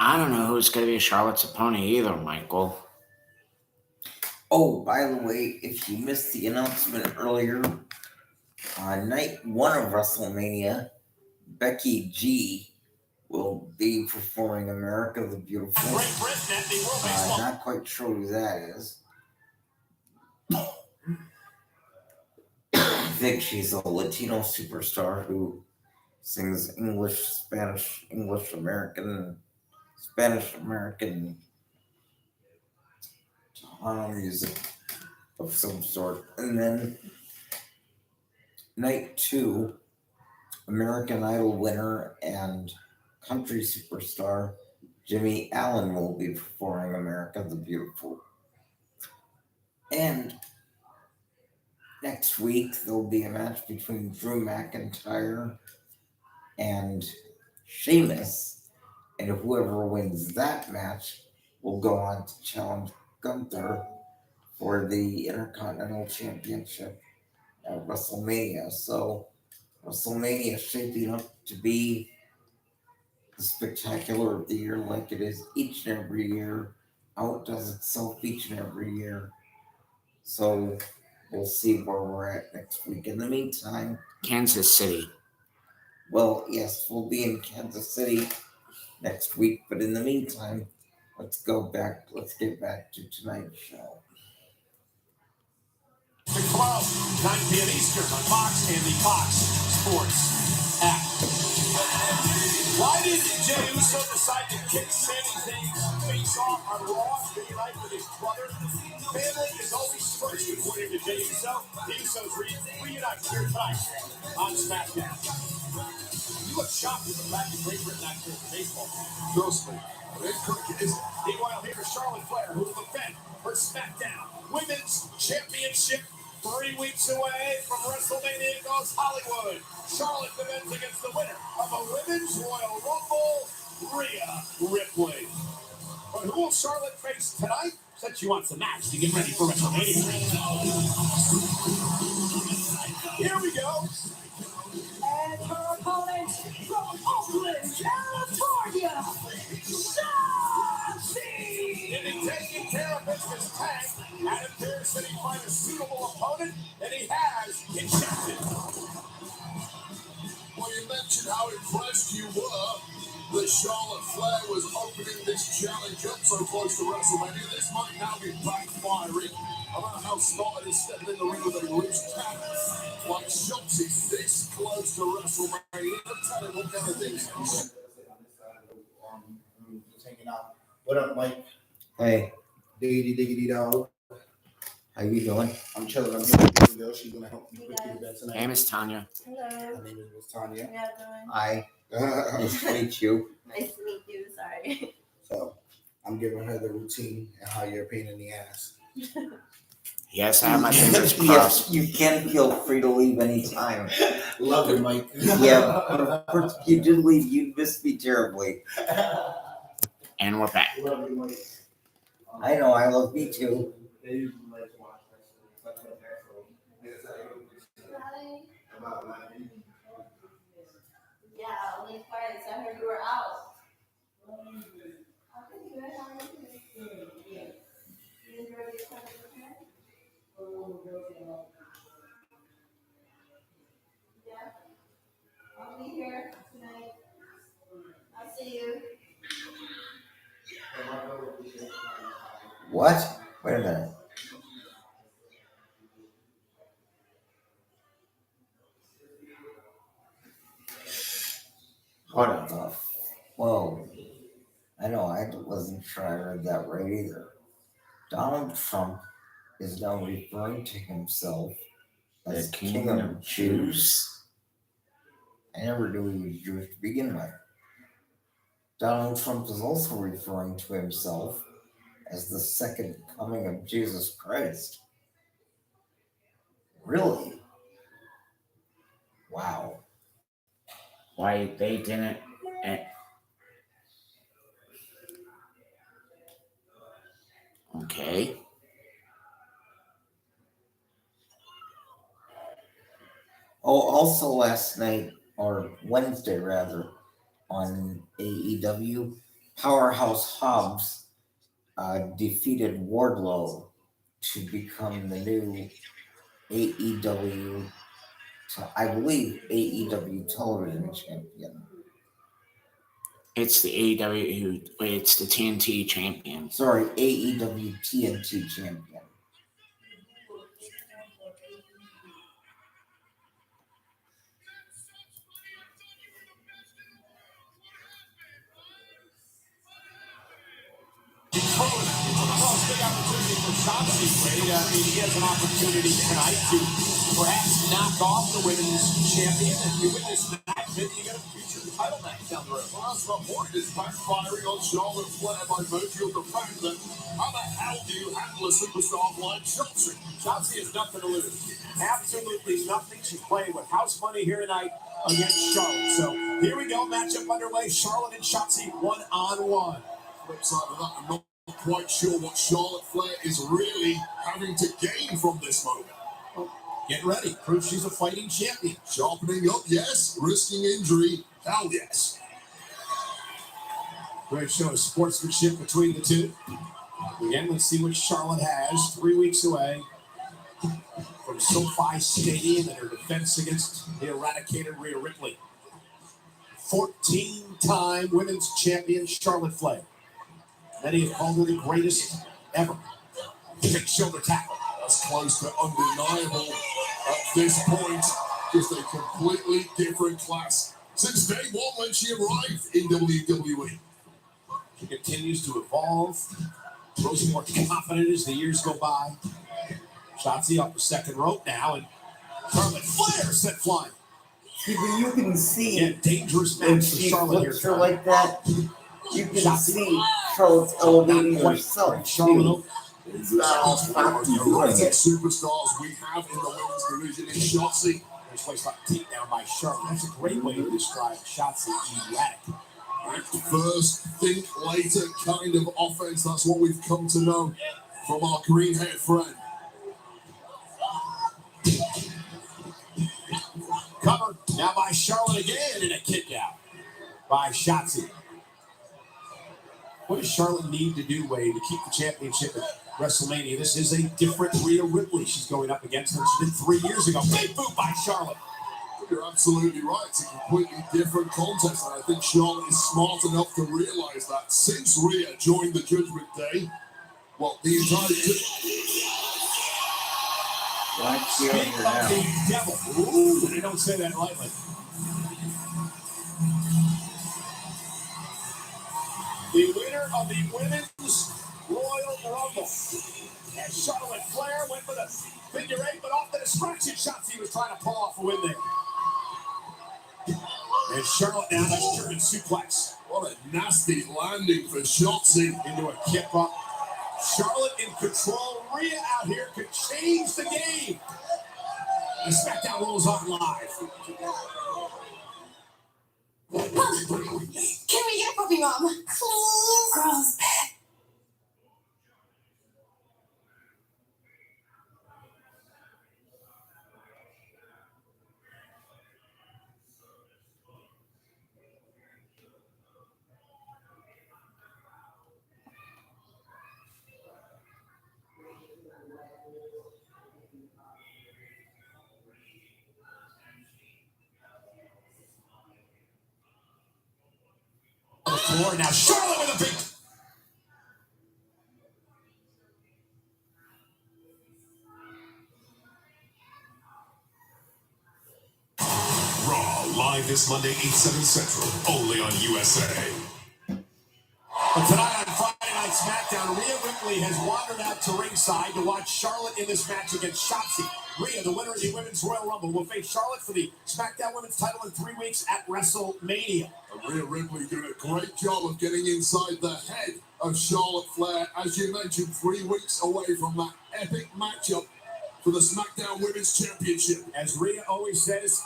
Speaker 1: I don't know who's going to be Charlotte's opponent either, Michael.
Speaker 2: Oh, by the way, if you missed the announcement earlier, on night 1 of WrestleMania, Becky G will be performing America the Beautiful.
Speaker 3: Great Britain at the World Baseball.
Speaker 2: Not quite sure who that is. I think she's a Latino superstar who sings English, Spanish, English, American, Spanish, American music of some sort. And then night 2, American Idol winner and country superstar Jimmy Allen will be performing America the Beautiful. And next week, there'll be a match between Drew McIntyre and Sheamus. And whoever wins that match will go on to challenge Gunther for the Intercontinental Championship at WrestleMania. So WrestleMania is shaping up to be the spectacular of the year like it is each and every year. Outdoes itself each and every year. So we'll see where we're at next week. In the meantime,
Speaker 1: Kansas City.
Speaker 2: well, yes, we'll be in Kansas City next week. But in the meantime, let's get back to tonight's show.
Speaker 3: 12, 9 p.m. Eastern on Fox and the Fox Sports app. Why did Jey Uso decide to kick Sami Zayn's face off on Raw tonight with his brother? Family is always first, according to Jey Uso. The Usos reunite here tonight on SmackDown. You look shocked with the fact that Great Britain actor in baseball.
Speaker 11: Trust me.
Speaker 3: Meanwhile, here's Charlotte Flair, who will defend her SmackDown Women's Championship 3 weeks away from WrestleMania goes Hollywood. Charlotte defends against the winner of a Women's Royal Rumble, Rhea Ripley. But who will Charlotte face tonight? Said she wants a match to get ready for WrestleMania. Here we go.
Speaker 5: And her opponent from Oakland, California, Shotzi!
Speaker 3: In the taking care of business tag, Adam Pearce said he'd find a suitable opponent, and he has in Jackson.
Speaker 11: Well, you mentioned how impressed you were that Charlotte Flair was opening this challenge up so close to WrestleMania. This might now be backfiring. About how Scott is stepping in the ring with a loose tap. Like Shotzi this close to WrestleMania. Tell him what kind of things.
Speaker 13: Just hanging out. What up, Mike?
Speaker 2: Hey,
Speaker 13: Diggity dog.
Speaker 2: how you doing?
Speaker 13: I'm chilling. I'm here with Bill. She's gonna help me put you to bed tonight.
Speaker 1: Name is Tanya.
Speaker 14: Hello.
Speaker 13: My name is Miss Tanya.
Speaker 14: How y'all doing?
Speaker 2: Hi, nice to meet you.
Speaker 14: Nice to meet you. Sorry.
Speaker 13: So I'm giving her the routine and how you're a pain in the ass.
Speaker 1: Yes, I have my fingers
Speaker 2: Yes,
Speaker 1: crossed.
Speaker 2: you can feel free to leave anytime.
Speaker 13: Love it, Mike.
Speaker 2: Yeah, but if you did leave, you'd miss me terribly.
Speaker 1: And we're back.
Speaker 13: Love you, Mike.
Speaker 2: I know, I love me too.
Speaker 13: They usually like to watch wrestling.
Speaker 14: Yeah, only quiet. So I heard you were out. How could you? How are you? You enjoyed your time with your friends? Yeah. I'll be here tonight. I'll see you.
Speaker 2: What? Wait a minute. Hold on. Whoa. I know, I wasn't sure I read that right either. Donald Trump is now referring to himself as
Speaker 1: The
Speaker 2: King of Jews. I never knew he was Jewish to begin with. Donald Trump is also referring to himself as the second coming of Jesus Christ. Really? Wow.
Speaker 1: Why they didn't. Okay.
Speaker 2: Oh, also last night, or Wednesday rather, on AEW, Powerhouse Hobbs defeated Wardlow to become the new AEW, I believe, AEW television champion.
Speaker 1: It's the AEW, it's the TNT champion.
Speaker 2: Sorry, AEW TNT champion.
Speaker 3: Big opportunity for Shotzi. He has an opportunity tonight to perhaps knock off the women's champion. If you win this match, maybe you get a future title match down the road.
Speaker 11: Well, that's my point. It's backfiring on Charlotte Flair by virtue of the fact that how the hell do you handle a superstar like Shotzi?
Speaker 3: Shotzi has nothing to lose. Absolutely nothing. She's playing with house money here tonight against Charlotte. So here we go. Matchup underway. Charlotte and Shotzi 1-on-1.
Speaker 11: Flip side of that, I'm not quite sure what Charlotte Flair is really having to gain from this moment.
Speaker 3: Get ready. Prove she's a fighting champion.
Speaker 11: Sharpening up, yes. Risking injury, hell yes.
Speaker 3: Great show of sportsmanship between the two. Again, let's see what Charlotte has 3 weeks away from SoFi Stadium and her defense against the eradicated Rhea Ripley. 14-time women's champion Charlotte Flair. Many have called her the greatest ever. Big shoulder tackle.
Speaker 6: that's close to undeniable at this point. Just a completely different class since day one when she arrived in WWE.
Speaker 3: She continues to evolve, grows more confident as the years go by. Shotzi off the second rope now, and Charlotte Flair sent flying.
Speaker 2: See, but you can see
Speaker 3: Yeah, dangerous
Speaker 2: when
Speaker 3: match for
Speaker 2: she
Speaker 3: Charlotte here
Speaker 2: flips her
Speaker 3: tonight.
Speaker 2: like that, you can
Speaker 3: Shotzi.
Speaker 2: see Charlotte's elevating
Speaker 3: Not quite
Speaker 2: herself
Speaker 3: right. Charlotte
Speaker 2: too.
Speaker 3: open.
Speaker 2: It's not all stop and doing
Speaker 6: Erratic
Speaker 2: it.
Speaker 6: superstars we have in the women's division in Shotzi.
Speaker 3: There's place like takedown by Charlotte. That's a great way to describe Shotzi. Erratic.
Speaker 6: Act first, think later kind of offense. That's what we've come to know from our green-haired friend.
Speaker 3: Cover now by Charlotte again, and a kick out by Shotzi. What does Charlotte need to do, Wade, to keep the championship at WrestleMania? This is a different Rhea Ripley she's going up against than she did 3 years ago. Big boot by Charlotte.
Speaker 6: You're absolutely right. It's a completely different contest, and I think Charlotte is smart enough to realize that since Rhea joined the Judgment Day, well, the entire...
Speaker 3: Speak of the devil. Ooh, they don't say that lightly. The winner of the Women's Royal Rumble. And Charlotte Flair went for the figure eight, but off the distraction shots he was trying to pull off a win there. And Charlotte now has German suplex.
Speaker 6: What a nasty landing for Shotzi.
Speaker 3: Into a kick up. Charlotte in control. Rhea out here could change the game. The SmackDown rolls on live.
Speaker 5: Can we get a puppy, Mom? Please. Girls, pet.
Speaker 3: On the floor now. Charlotte with a big.
Speaker 8: Raw, live this Monday, 8/7 Central, only on USA.
Speaker 3: But tonight on Friday Night SmackDown, Rhea Ripley has wandered out to ringside to watch Charlotte in this match against Shotzi. Rhea, the winner of the Women's Royal Rumble, will face Charlotte for the SmackDown Women's title in 3 weeks at WrestleMania.
Speaker 6: And Rhea Ripley doing a great job of getting inside the head of Charlotte Flair. As you mentioned, 3 weeks away from that epic matchup for the SmackDown Women's Championship.
Speaker 3: As Rhea always says,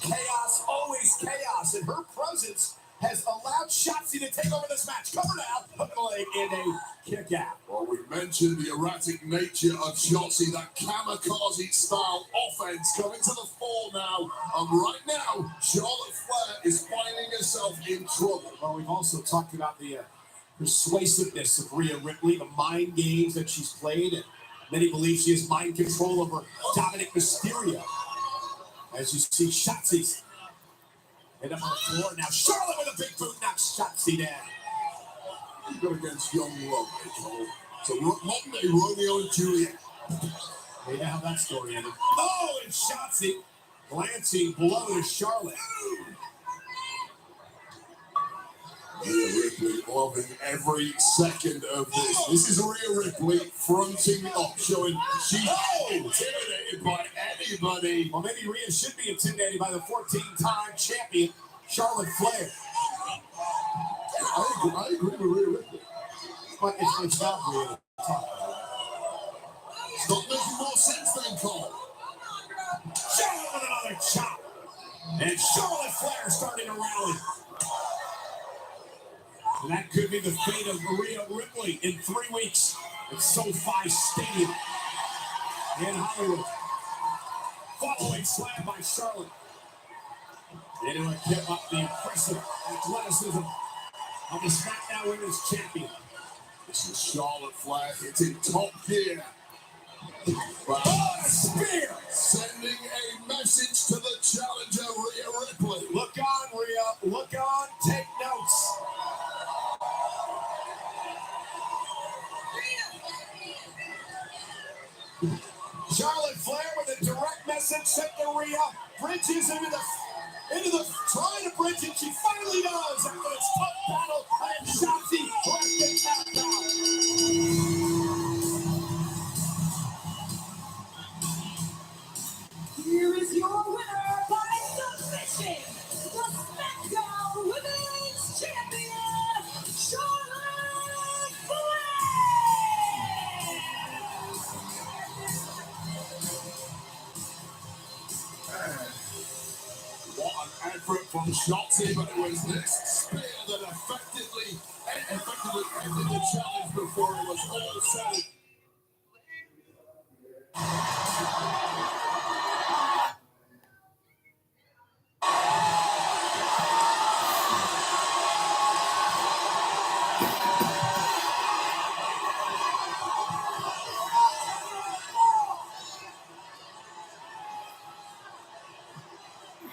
Speaker 3: chaos, always chaos, and her presence has allowed Shotzi to take over this match. Cover now, hook the leg, and a kick out.
Speaker 6: Well, we mentioned the erratic nature of Shotzi, that kamikaze-style offense coming to the fore now. And right now, Charlotte Flair is finding herself in trouble.
Speaker 3: Well, we've also talked about the persuasiveness of Rhea Ripley, the mind games that she's played, and many believe she has mind control over Dominic Mysterio. As you see, Shotzi's head up on the floor. Now Charlotte with a big boot knocks Shotzi down.
Speaker 6: You go against young love, Nicole. So Monday, Romeo and Juliet.
Speaker 3: You know how that story ended. Oh, and Shotzi glancing blow to Charlotte.
Speaker 6: Rhea Ripley loving every second of this. This is Rhea Ripley fronting up, showing she's intimidated by anybody.
Speaker 3: Well, maybe Rhea should be intimidated by the 14-time champion, Charlotte Flair.
Speaker 6: I agree with Rhea Ripley.
Speaker 3: But it's not Rhea.
Speaker 6: It's not making more sense than Cole.
Speaker 3: Charlotte with another chop. And Charlotte Flair starting to rally. And that could be the fate of Rhea Ripley in 3 weeks at SoFi Stadium in Hollywood. Following slam by Charlotte. Into a kick up, the impressive athleticism of the SmackDown Women's Champion.
Speaker 6: This is Charlotte Flair hitting top gear.
Speaker 3: Oh, a spear!
Speaker 6: Sending a message to the challenger, Rhea Ripley.
Speaker 3: Look on, Rhea. Look on. Take notes. set the Rhea, bridges into the trying to bridge it. She finally does after this tough battle, and Shotzi left the tap out.
Speaker 5: Here is your winner by submission, the SmackDown Women's Champion, Charlotte Flair.
Speaker 6: What an effort from Shotzi, but it was this spear that effectively ended the challenge before it was all said.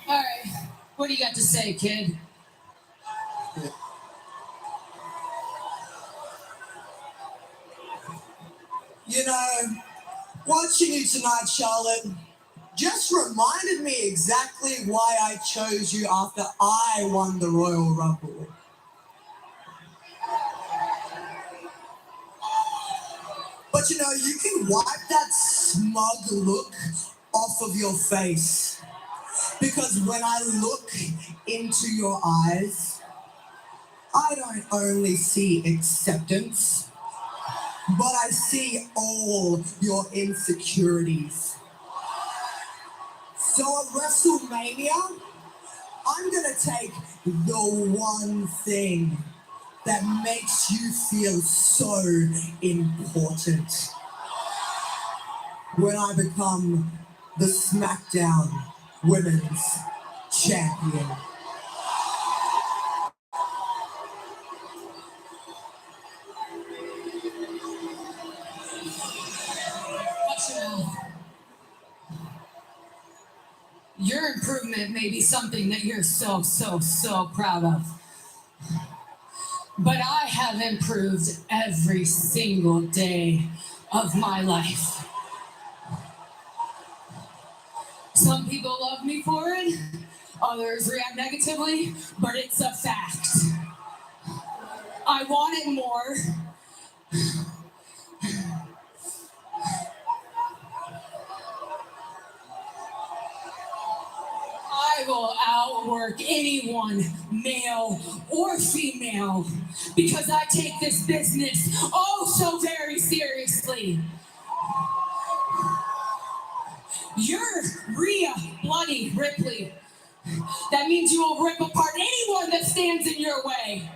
Speaker 4: All right, what do you got to say, kid?
Speaker 15: You know, watching you tonight, Charlotte, just reminded me exactly why I chose you after I won the Royal Rumble. But you know, you can wipe that smug look off of your face. Because when I look into your eyes, I don't only see acceptance, but I see all your insecurities. So at WrestleMania, I'm gonna take the one thing that makes you feel so important. When I become the SmackDown Women's Champion.
Speaker 4: Watch your mouth. Your improvement may be something that you're so proud of. But I have improved every single day of my life. Some people love me for it, others react negatively, but it's a fact. I wanted more. I will outwork anyone, male or female, because I take this business oh so very seriously. You're Rhea Bloody Ripley. That means you will rip apart anyone that stands in your way.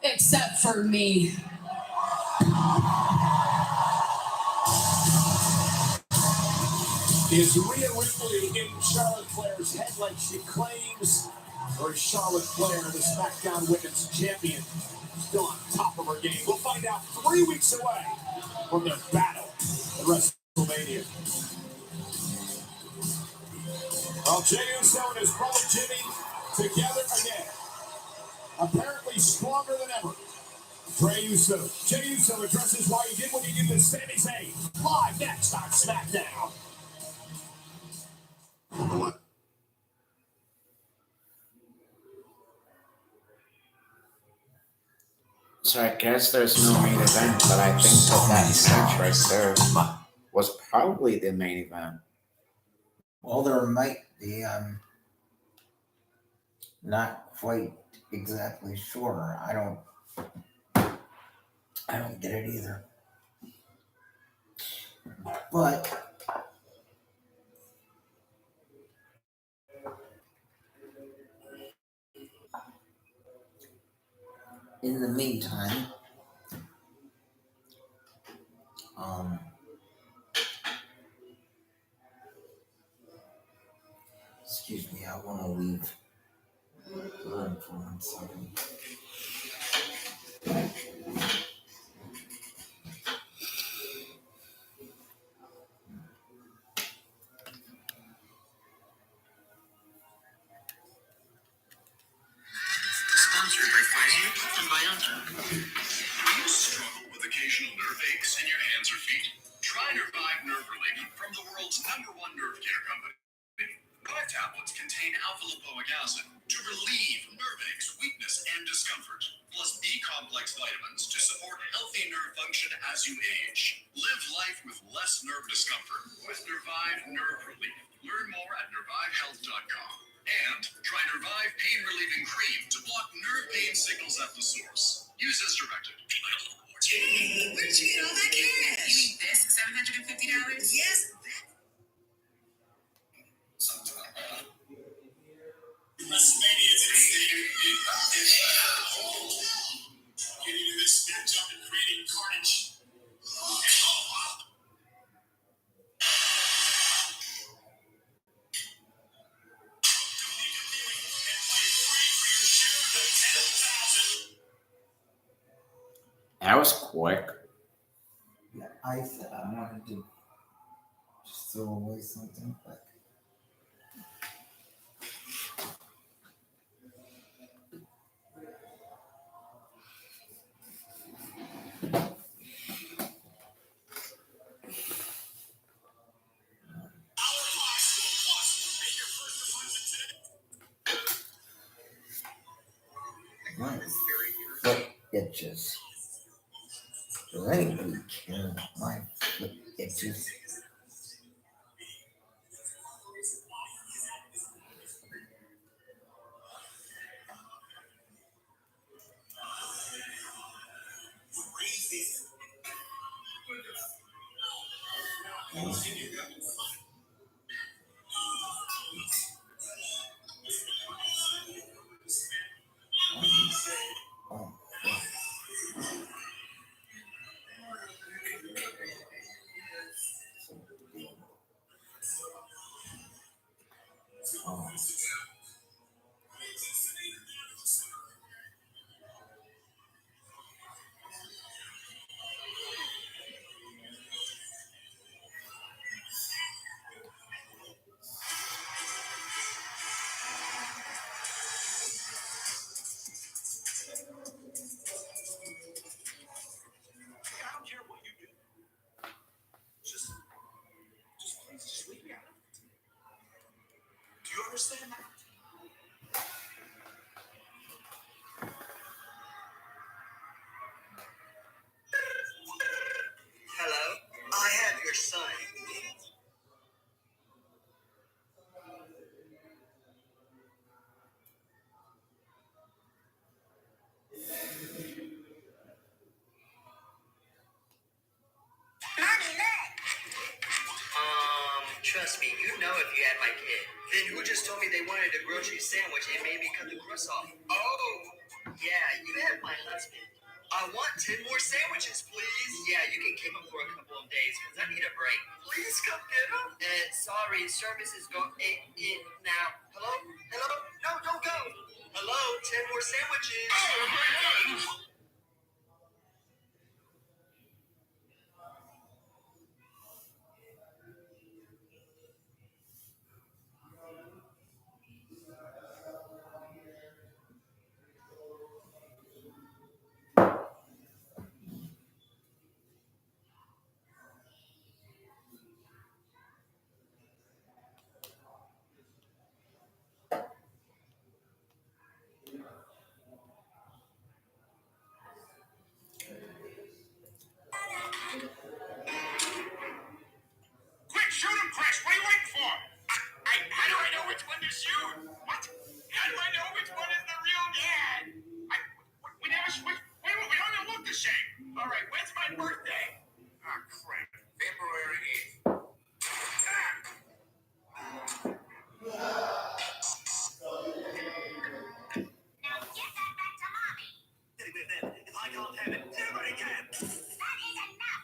Speaker 4: Except for me.
Speaker 3: Is Rhea Ripley in Charlotte Flair's head like she claims? Or is Charlotte Flair the SmackDown Women's Champion? Still on top of her game. We'll find out 3 weeks away from their battle at WrestleMania. Well, Jey Uso and his brother Jimmy together again. Apparently stronger than ever. Jey Uso addresses why he did what he did to Sami Zayn. Live next on SmackDown.
Speaker 1: So I guess there's no main event, but I think that match right there was probably the main event.
Speaker 2: Well, there might be. I'm not quite exactly sure. I don't get it either. But in the meantime, excuse me, I want to leave the room for 1 second.
Speaker 16: Sponsored by Pfizer and BioNTech. Do you struggle with occasional nerve aches in your hands or feet?
Speaker 3: Try Nervive Nerve Relief from the world's #1 nerve care company. 5 tablets contain alpha-lipoic acid to relieve nerve aches, weakness, and discomfort, plus B-complex vitamins to support healthy nerve function as you age. Live life with less nerve discomfort with Nervive Nerve Relief. Learn more at nervivehealth.com. And try Nervive Pain Relieving Cream to block nerve pain signals at the source. Use as directed.
Speaker 16: Hey, where'd you get all that cash? You mean this $750? Yes.
Speaker 3: WrestleMania is getting into this matchup and creating carnage.
Speaker 1: That was quick.
Speaker 2: Yeah, I said I wanted to just throw away something, but my foot itches. Does anybody care? My foot itches. Oh, oh.
Speaker 3: I don't care what you do. Just please, just leave me out of it. Do you understand that?
Speaker 16: Hello? I have your son. Mommy, look! Trust me, you'd know if you had my kid. Then who just told me they wanted a grocery sandwich and made me cut the crust off? Oh! Yeah, you had my husband. I want 10 more sandwiches, please. Yeah, you can keep them for a couple of days because I need a break. Please come get them. Sorry, service is going in now. Hello? Hello? No, don't go. Hello? 10 more sandwiches.
Speaker 3: Quick, shoot him, Chris! What are you waiting for? How do I know which one to shoot? What? How do I know which one is the real dad? We never switched. We don't even look the same. All right, when's my birthday? Ah, crap. February 8th.
Speaker 16: Now get that back to mommy. If I can't have it, anybody can. That is enough.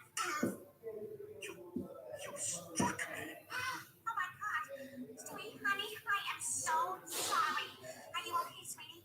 Speaker 16: You struck me. Oh my God. Sweet honey, I am so sorry. Are you okay, sweetie?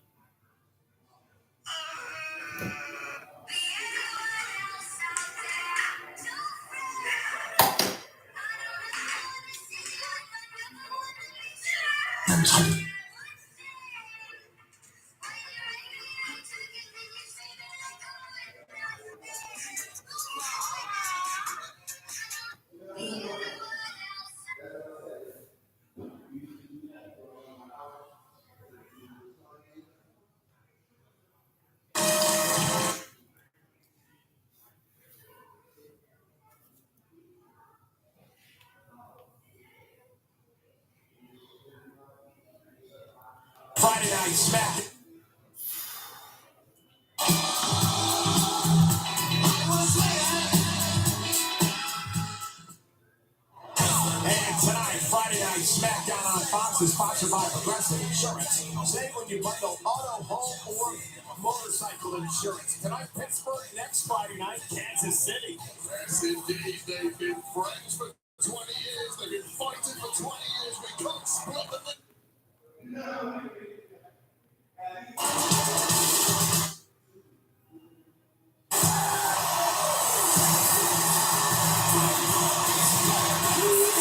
Speaker 3: Night Smack. And tonight, Friday Night SmackDown on Fox is sponsored by Progressive Insurance. Save when you bundle auto, home, or motorcycle insurance. Tonight, Pittsburgh. Next Friday night, Kansas City.
Speaker 6: Yes, indeed. They've been friends for 20 years. They've been fighting for 20 years. We can't split them.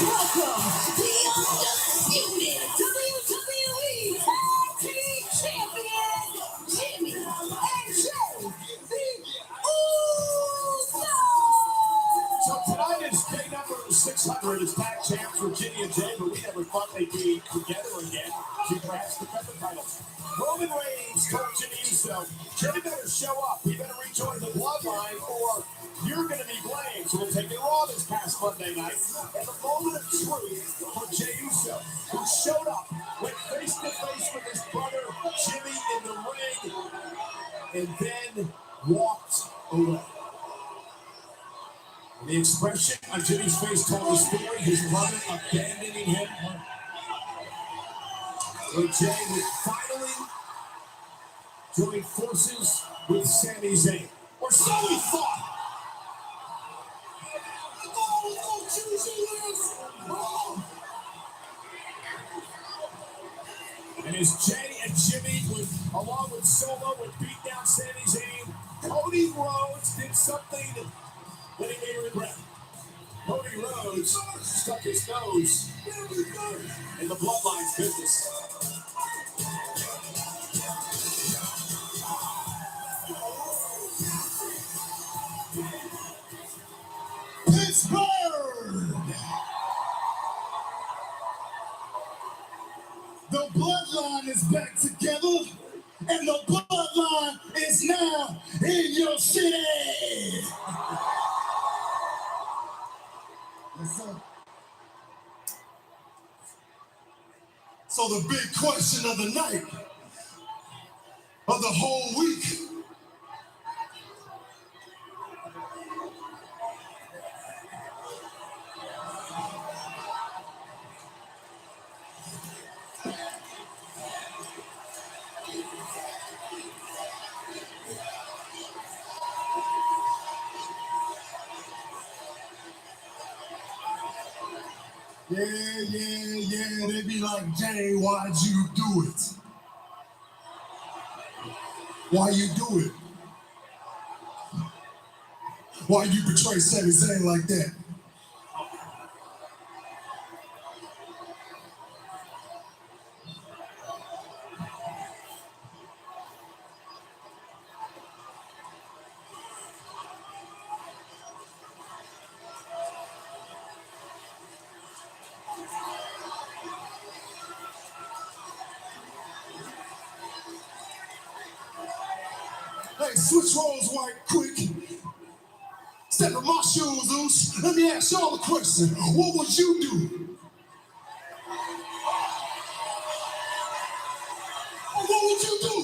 Speaker 5: Welcome, the undisputed WWE Tag Team Champion, Jimmy and Jay, the Usos.
Speaker 3: So tonight is day number 600 as tag champs for Jimmy and Jay, but we never thought they'd be together again to perhaps defend the titles. Roman Reigns told Jimmy Uso, Jimmy better show up. We better rejoin the bloodline or you're going to be blamed. So we'll take it Raw this past Monday night. And the moment of truth for Jey Uso, who showed up, went face to face with his brother Jimmy in the ring, and then walked away. The expression on Jimmy's face told the story, his brother abandoning him. So Jey would finally join forces with Sami Zayn. Or so we thought. And as Jey and Jimmy, along with Solo, would beat down Sami Zayn, Cody Rhodes did something that he may regret. Cody Rhodes stuck his nose in the Bloodline's business.
Speaker 6: Pittsburgh! The bloodline is back together, and the bloodline is now in your city. Yes, sir. So the big question of the night, of the whole week, yeah, they be like, Jay, why'd you do it? Why you do it? Why you betray Sami Zayn like that? Hey, switch roles right quick. Step in my shoes, Zeus. Let me ask y'all a question. What would you do? What would you do?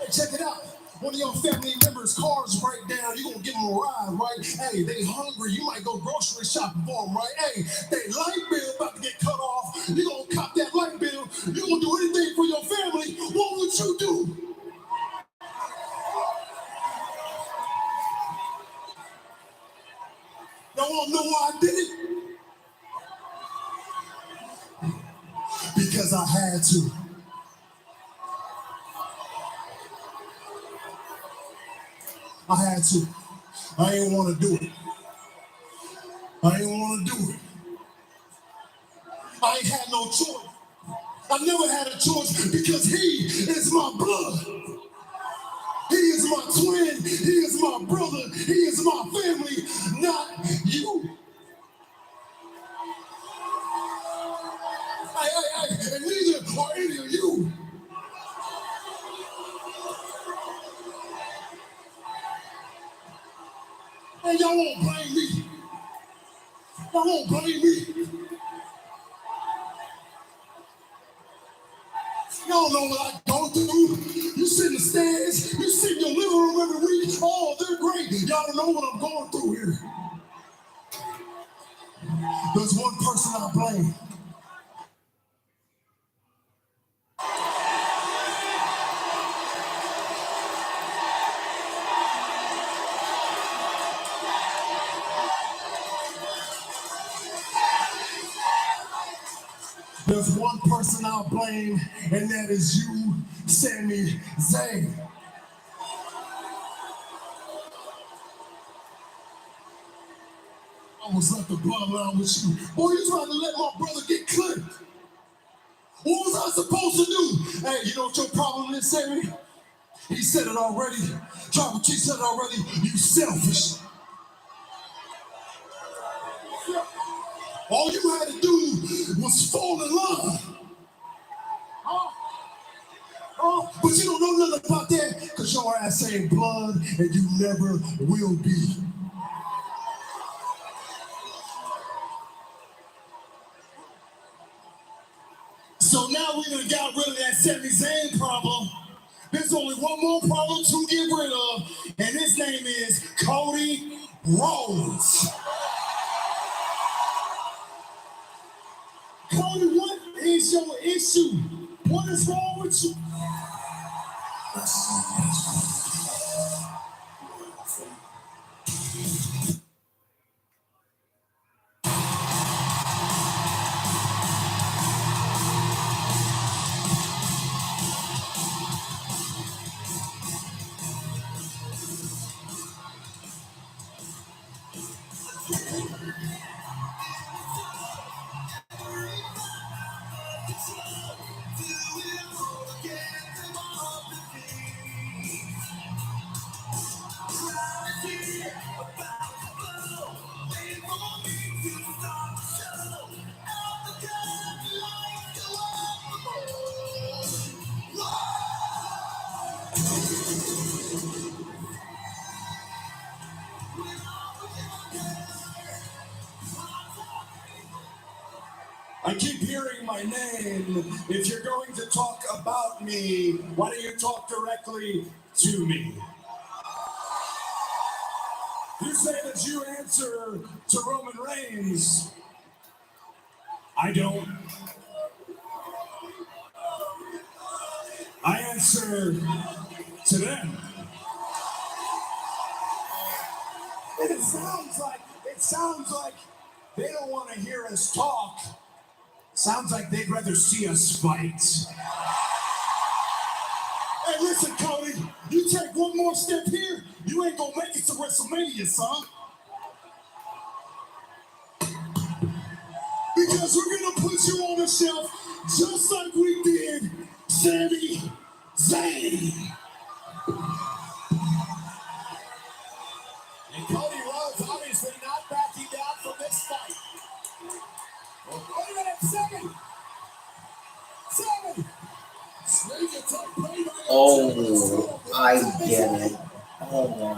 Speaker 6: Hey, check it out. One of your family members' cars break down, you gonna give them a ride, right? Hey, they hungry, you might go grocery shopping for them, right? Hey, they light bill about to get cut off, you gonna cop that light bill, you gonna do anything for your family, what would you do? Y'all wanna know why I did it? Because I had to. I had to. I ain't want to do it. I ain't want to do it. I ain't had no choice. I never had a choice because he is my blood. He is my twin. He is my brother. He is my family, not you. And neither are any of you. And y'all won't blame me. Y'all won't blame me. don't know what I go through. You sit in the stands, you sit in your living room every week. Oh, they're great. Y'all don't know what I'm going through here. There's one person I blame. There's one person I'll blame, and that is you, Sami Zayn. I almost left the bloodline with you. Boy, you trying to let my brother get clipped. What was I supposed to do? Hey, you know what your problem is, Sami? He said it already. Tribal Chief said it already. You selfish. All you had to do was fall in love. But you don't know nothing about that because your ass ain't blood and you never will be. So now we done got rid of that Sami Zayn problem. There's only one more problem to get rid of, and his name is Cody Rhodes. Cody, what is your issue? What is wrong with you? I keep hearing my name. If you're going to talk about me, why don't you talk directly to me? You say that you answer to Roman Reigns. I don't. I answer to them. And it sounds like they don't want to hear us talk. Sounds like they'd rather see us fight. Hey, listen, Cody, you take one more step here, you ain't gonna make it to WrestleMania, son. Because we're gonna put you on the shelf just like we did Sami Zayn. And Cody Rhodes obviously not backing down from this fight. Wait a minute, Sami!
Speaker 2: Oh, I get it. Hold on.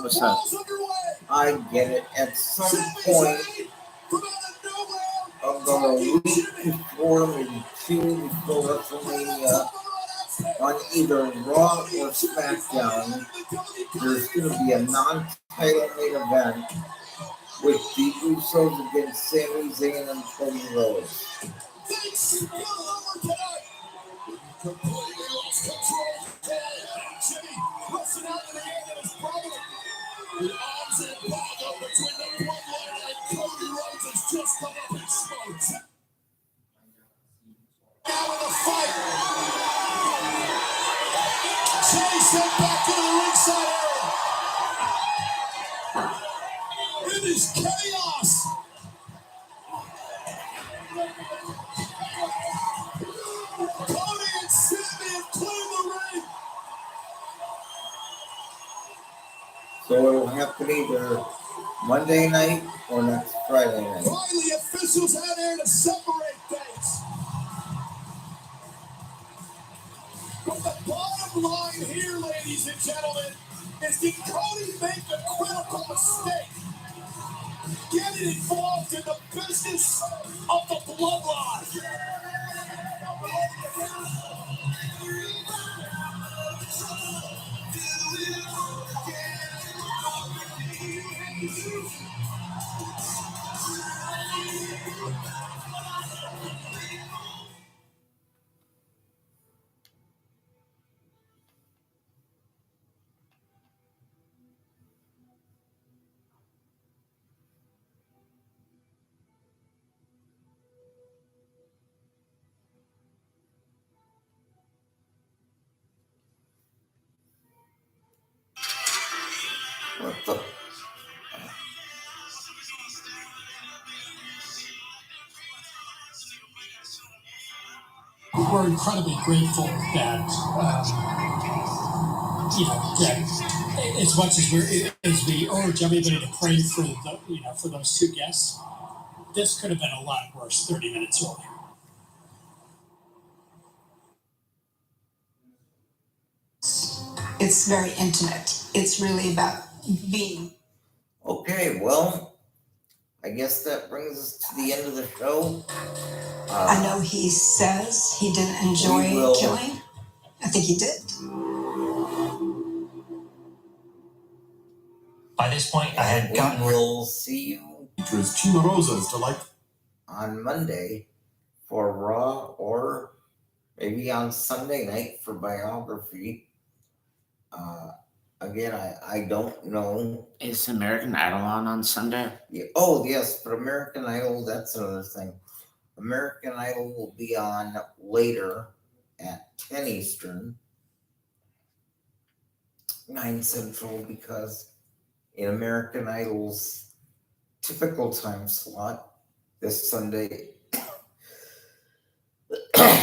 Speaker 2: What's up? I get it. At some point, I'm gonna week before, maybe 2 before WrestleMania, on either Raw or SmackDown, there's gonna be a non-title main event with the Usos against Sami Zayn and Cody Rhodes.
Speaker 6: Completely lost control. Jimmy rushing out in the hand of his brother. The odds embargo between the bloodline and Cody Rhodes has just come up in smoke. Now in the fight. Jay sent back into the ringside area. It is chaos. Cody and Sami have cleared the ring.
Speaker 2: So it'll happen either Monday night or next Friday night.
Speaker 6: Finally, officials out there to separate things. But the bottom line here, ladies and gentlemen, is did Cody make a critical mistake? Getting involved in the business of the bloodline.
Speaker 2: What the?
Speaker 3: We're incredibly grateful that that as much as we urge everybody to pray for for those two guests, this could have been a lot worse 30 minutes earlier.
Speaker 5: It's very intimate. It's really about being.
Speaker 2: Okay, well, I guess that brings us to the end of the show.
Speaker 5: I know he says he didn't enjoy killing. I think he did.
Speaker 9: By this point, I had gotten.
Speaker 2: We'll see you
Speaker 6: Chimarosa's delight
Speaker 2: on Monday for Raw, or maybe on Sunday night for Biography. Again, I don't know.
Speaker 1: Is American Idol on Sunday?
Speaker 2: Yeah. Oh, yes, but American Idol, that's another thing. American Idol will be on later at 10 Eastern, 9 Central, because in American Idol's typical time slot, this Sunday,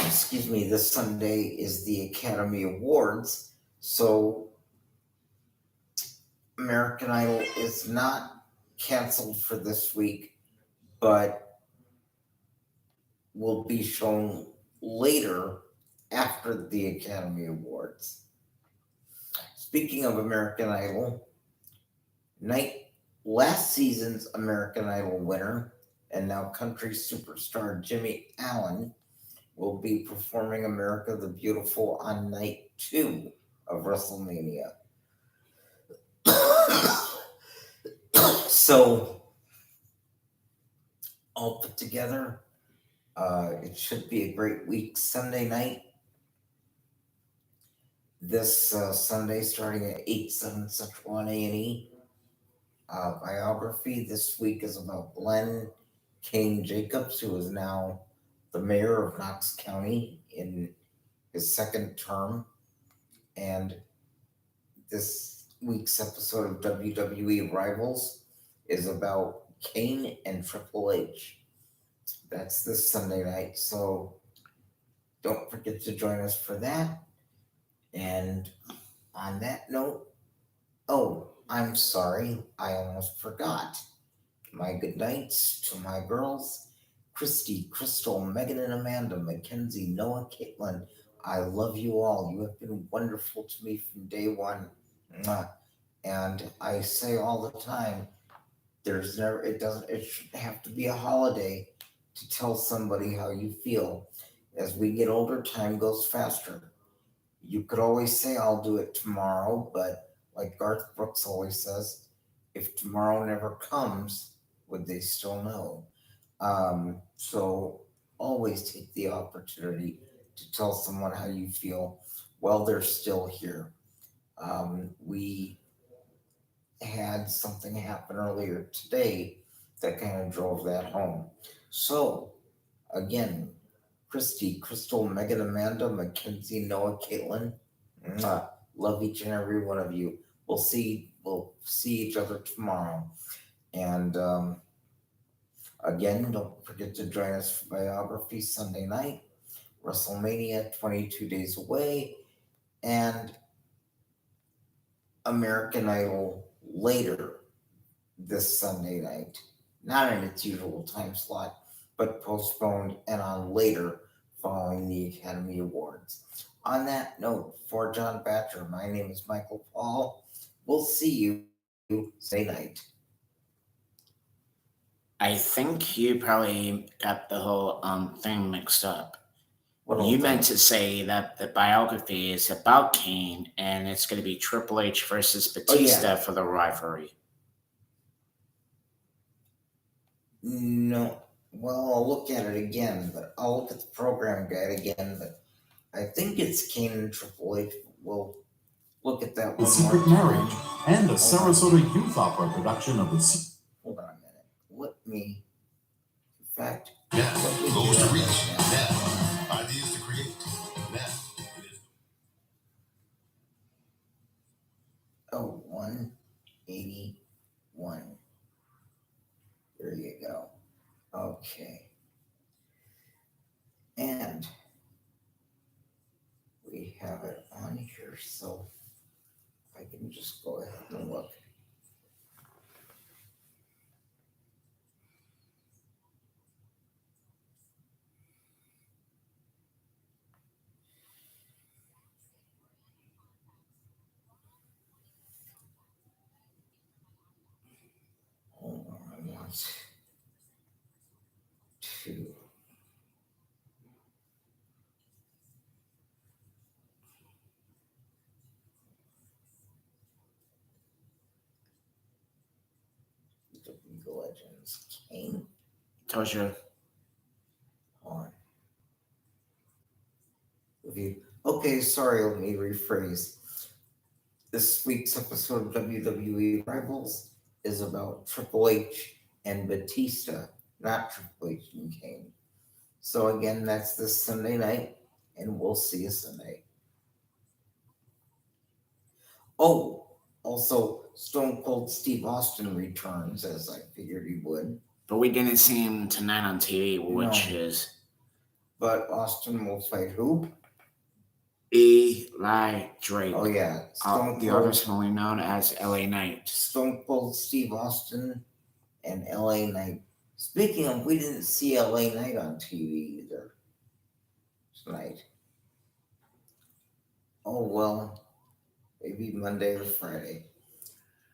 Speaker 2: excuse me, this Sunday is the Academy Awards. So American Idol is not canceled for this week, but will be shown later after the Academy Awards. Speaking of American Idol, last season's American Idol winner and now country superstar Jimmy Allen will be performing America the Beautiful on night 2 of WrestleMania. So, all put together, it should be a great week. Sunday night, this Sunday, starting at 8/7 Central on A&E. Biography this week is about Glenn Kane Jacobs, who is now the mayor of Knox County in his second term. And this week's episode of WWE Rivals is about Kane and Triple H. That's this Sunday night, so don't forget to join us for that. And on that note, oh, I'm sorry, I almost forgot. My good nights to my girls, Christy, Crystal, Megan and Amanda, Mackenzie, Noah, Caitlin. I love you all. You have been wonderful to me from day one. Mwah. And I say all the time, it shouldn't have to be a holiday to tell somebody how you feel. As we get older, time goes faster. You could always say, I'll do it tomorrow, but like Garth Brooks always says, if tomorrow never comes, would they still know? So always take the opportunity to tell someone how you feel while they're still here. We had something happen earlier today that kind of drove that home. So, again, Christy, Crystal, Megan, Amanda, Mackenzie, Noah, Caitlin, love each and every one of you. We'll see each other tomorrow. And again, don't forget to join us for Biography Sunday night, WrestleMania 22 days away, and American Idol later this Sunday night. Not in its usual time slot, but postponed and on later following the Academy Awards. On that note, for John Batcher, my name is Michael Paul. We'll see you Sunday night.
Speaker 1: I think you probably got the whole thing mixed up.
Speaker 2: What
Speaker 1: You meant to say that the biography is about Kane and it's going to be Triple H versus Batista for the rivalry.
Speaker 2: No. Well, I'll look at it again, but I'll look at the program guide again, but I think it's Kane and Triple H. We'll look at that
Speaker 6: The
Speaker 2: one
Speaker 6: Secret
Speaker 2: more time.
Speaker 6: Marriage and the Sarasota Youth Opera production of the
Speaker 2: Hold on a minute. Let me, in fact,
Speaker 6: goals to reach. Now, ideas to create. Now,
Speaker 2: oh, one, 81. There you go. Okay. And we have it on here, so I can just go ahead and look. Hold on, I want to. The League of Legends came
Speaker 1: Tosha.
Speaker 2: on with you. Okay, sorry, let me rephrase. This week's episode of WWE Rivals is about Triple H and Batista, not Triple H and Kane. So again, that's this Sunday night, and we'll see you Sunday. Oh, also, Stone Cold Steve Austin returns, as I figured he would.
Speaker 1: But we didn't see him tonight on TV, which
Speaker 2: No.
Speaker 1: is
Speaker 2: But Austin will fight who?
Speaker 1: Eli Drake.
Speaker 2: Oh yeah,
Speaker 1: the others only known as LA Knight.
Speaker 2: Stone Cold Steve Austin and LA Knight. Speaking of, we didn't see LA Knight on TV either tonight. Oh well, maybe Monday or Friday.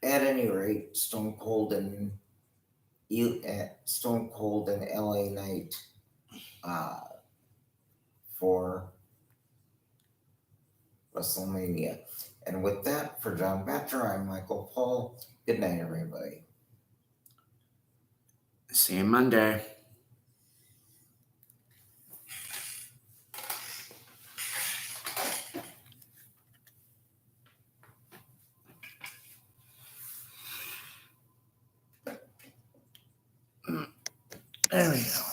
Speaker 2: At any rate, Stone Cold and LA Knight for WrestleMania. And with that, for John Batcher, I'm Michael Paul. Good night, everybody.
Speaker 1: See you Monday. There we go.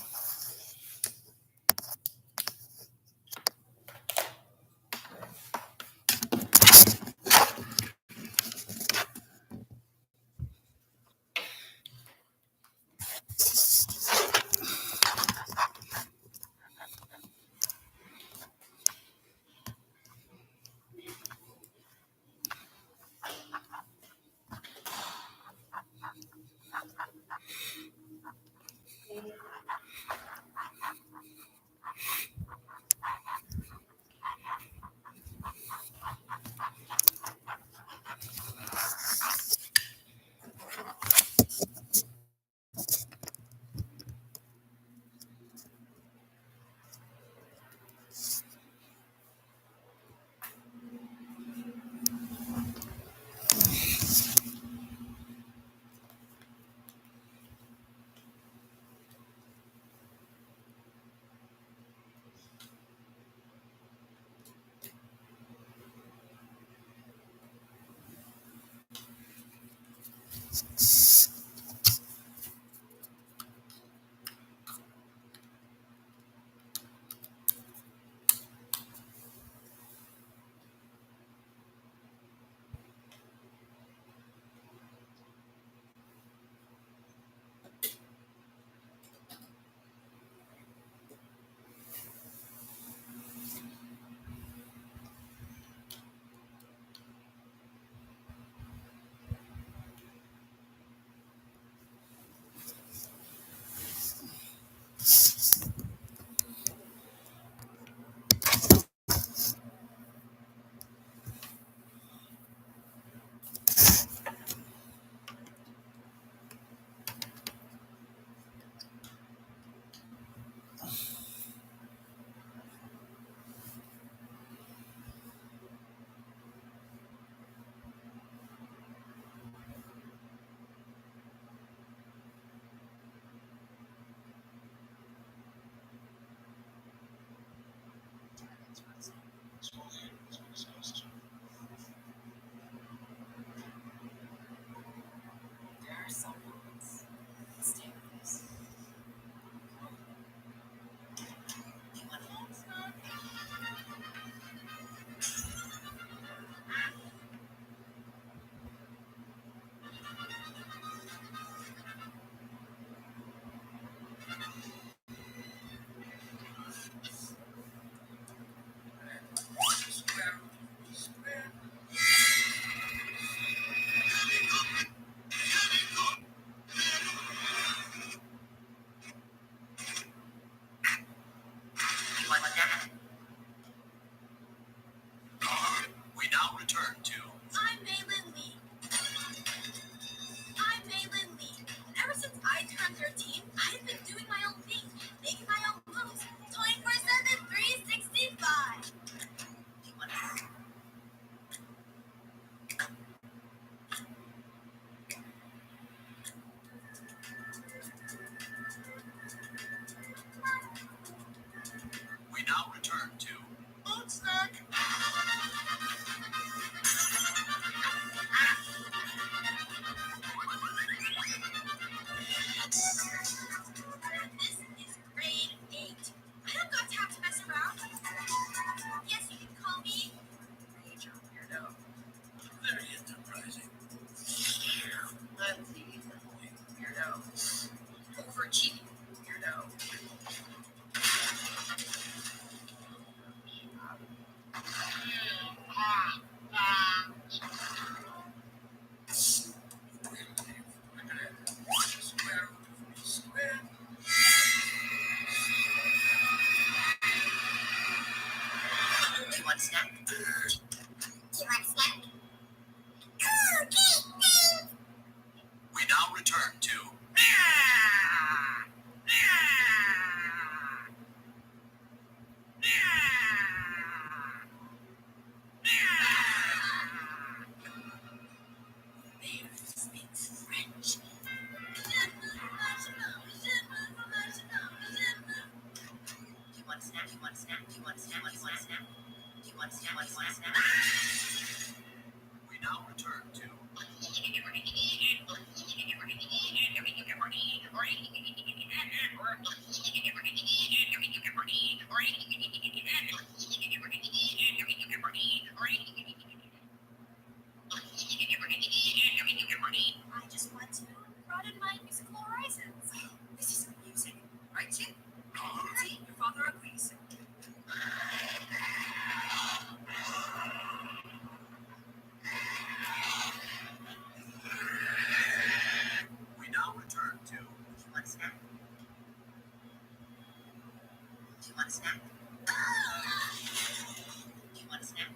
Speaker 16: snack? You want a snack?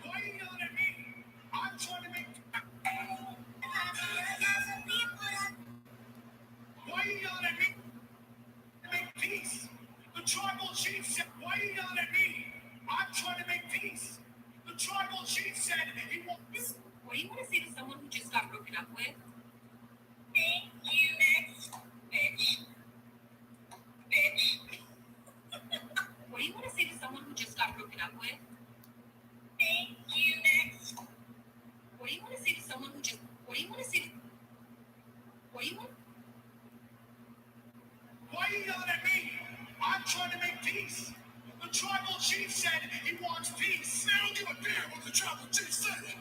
Speaker 3: Why are you yelling at me? I'm trying to make. Why are you yelling at me? Make peace. The tribal chief said, why are you yelling at me? I'm trying to make peace. The tribal chief said he wants.
Speaker 17: What do you want to say to someone who just got broken up with?
Speaker 14: Thank you, next bitch. Bitch.
Speaker 17: What do you want to say to someone who just got broken up with?
Speaker 14: Thank you, next.
Speaker 17: What do you want to say to someone who just? What do you want to say? What do you want?
Speaker 3: Why are you yelling at me? I'm trying to make peace. The tribal chief said he wants peace. They don't give a damn what the tribal chief said.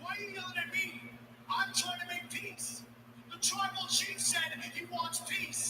Speaker 3: Why are you yelling at me? I'm trying to make peace. The tribal chief said he wants peace.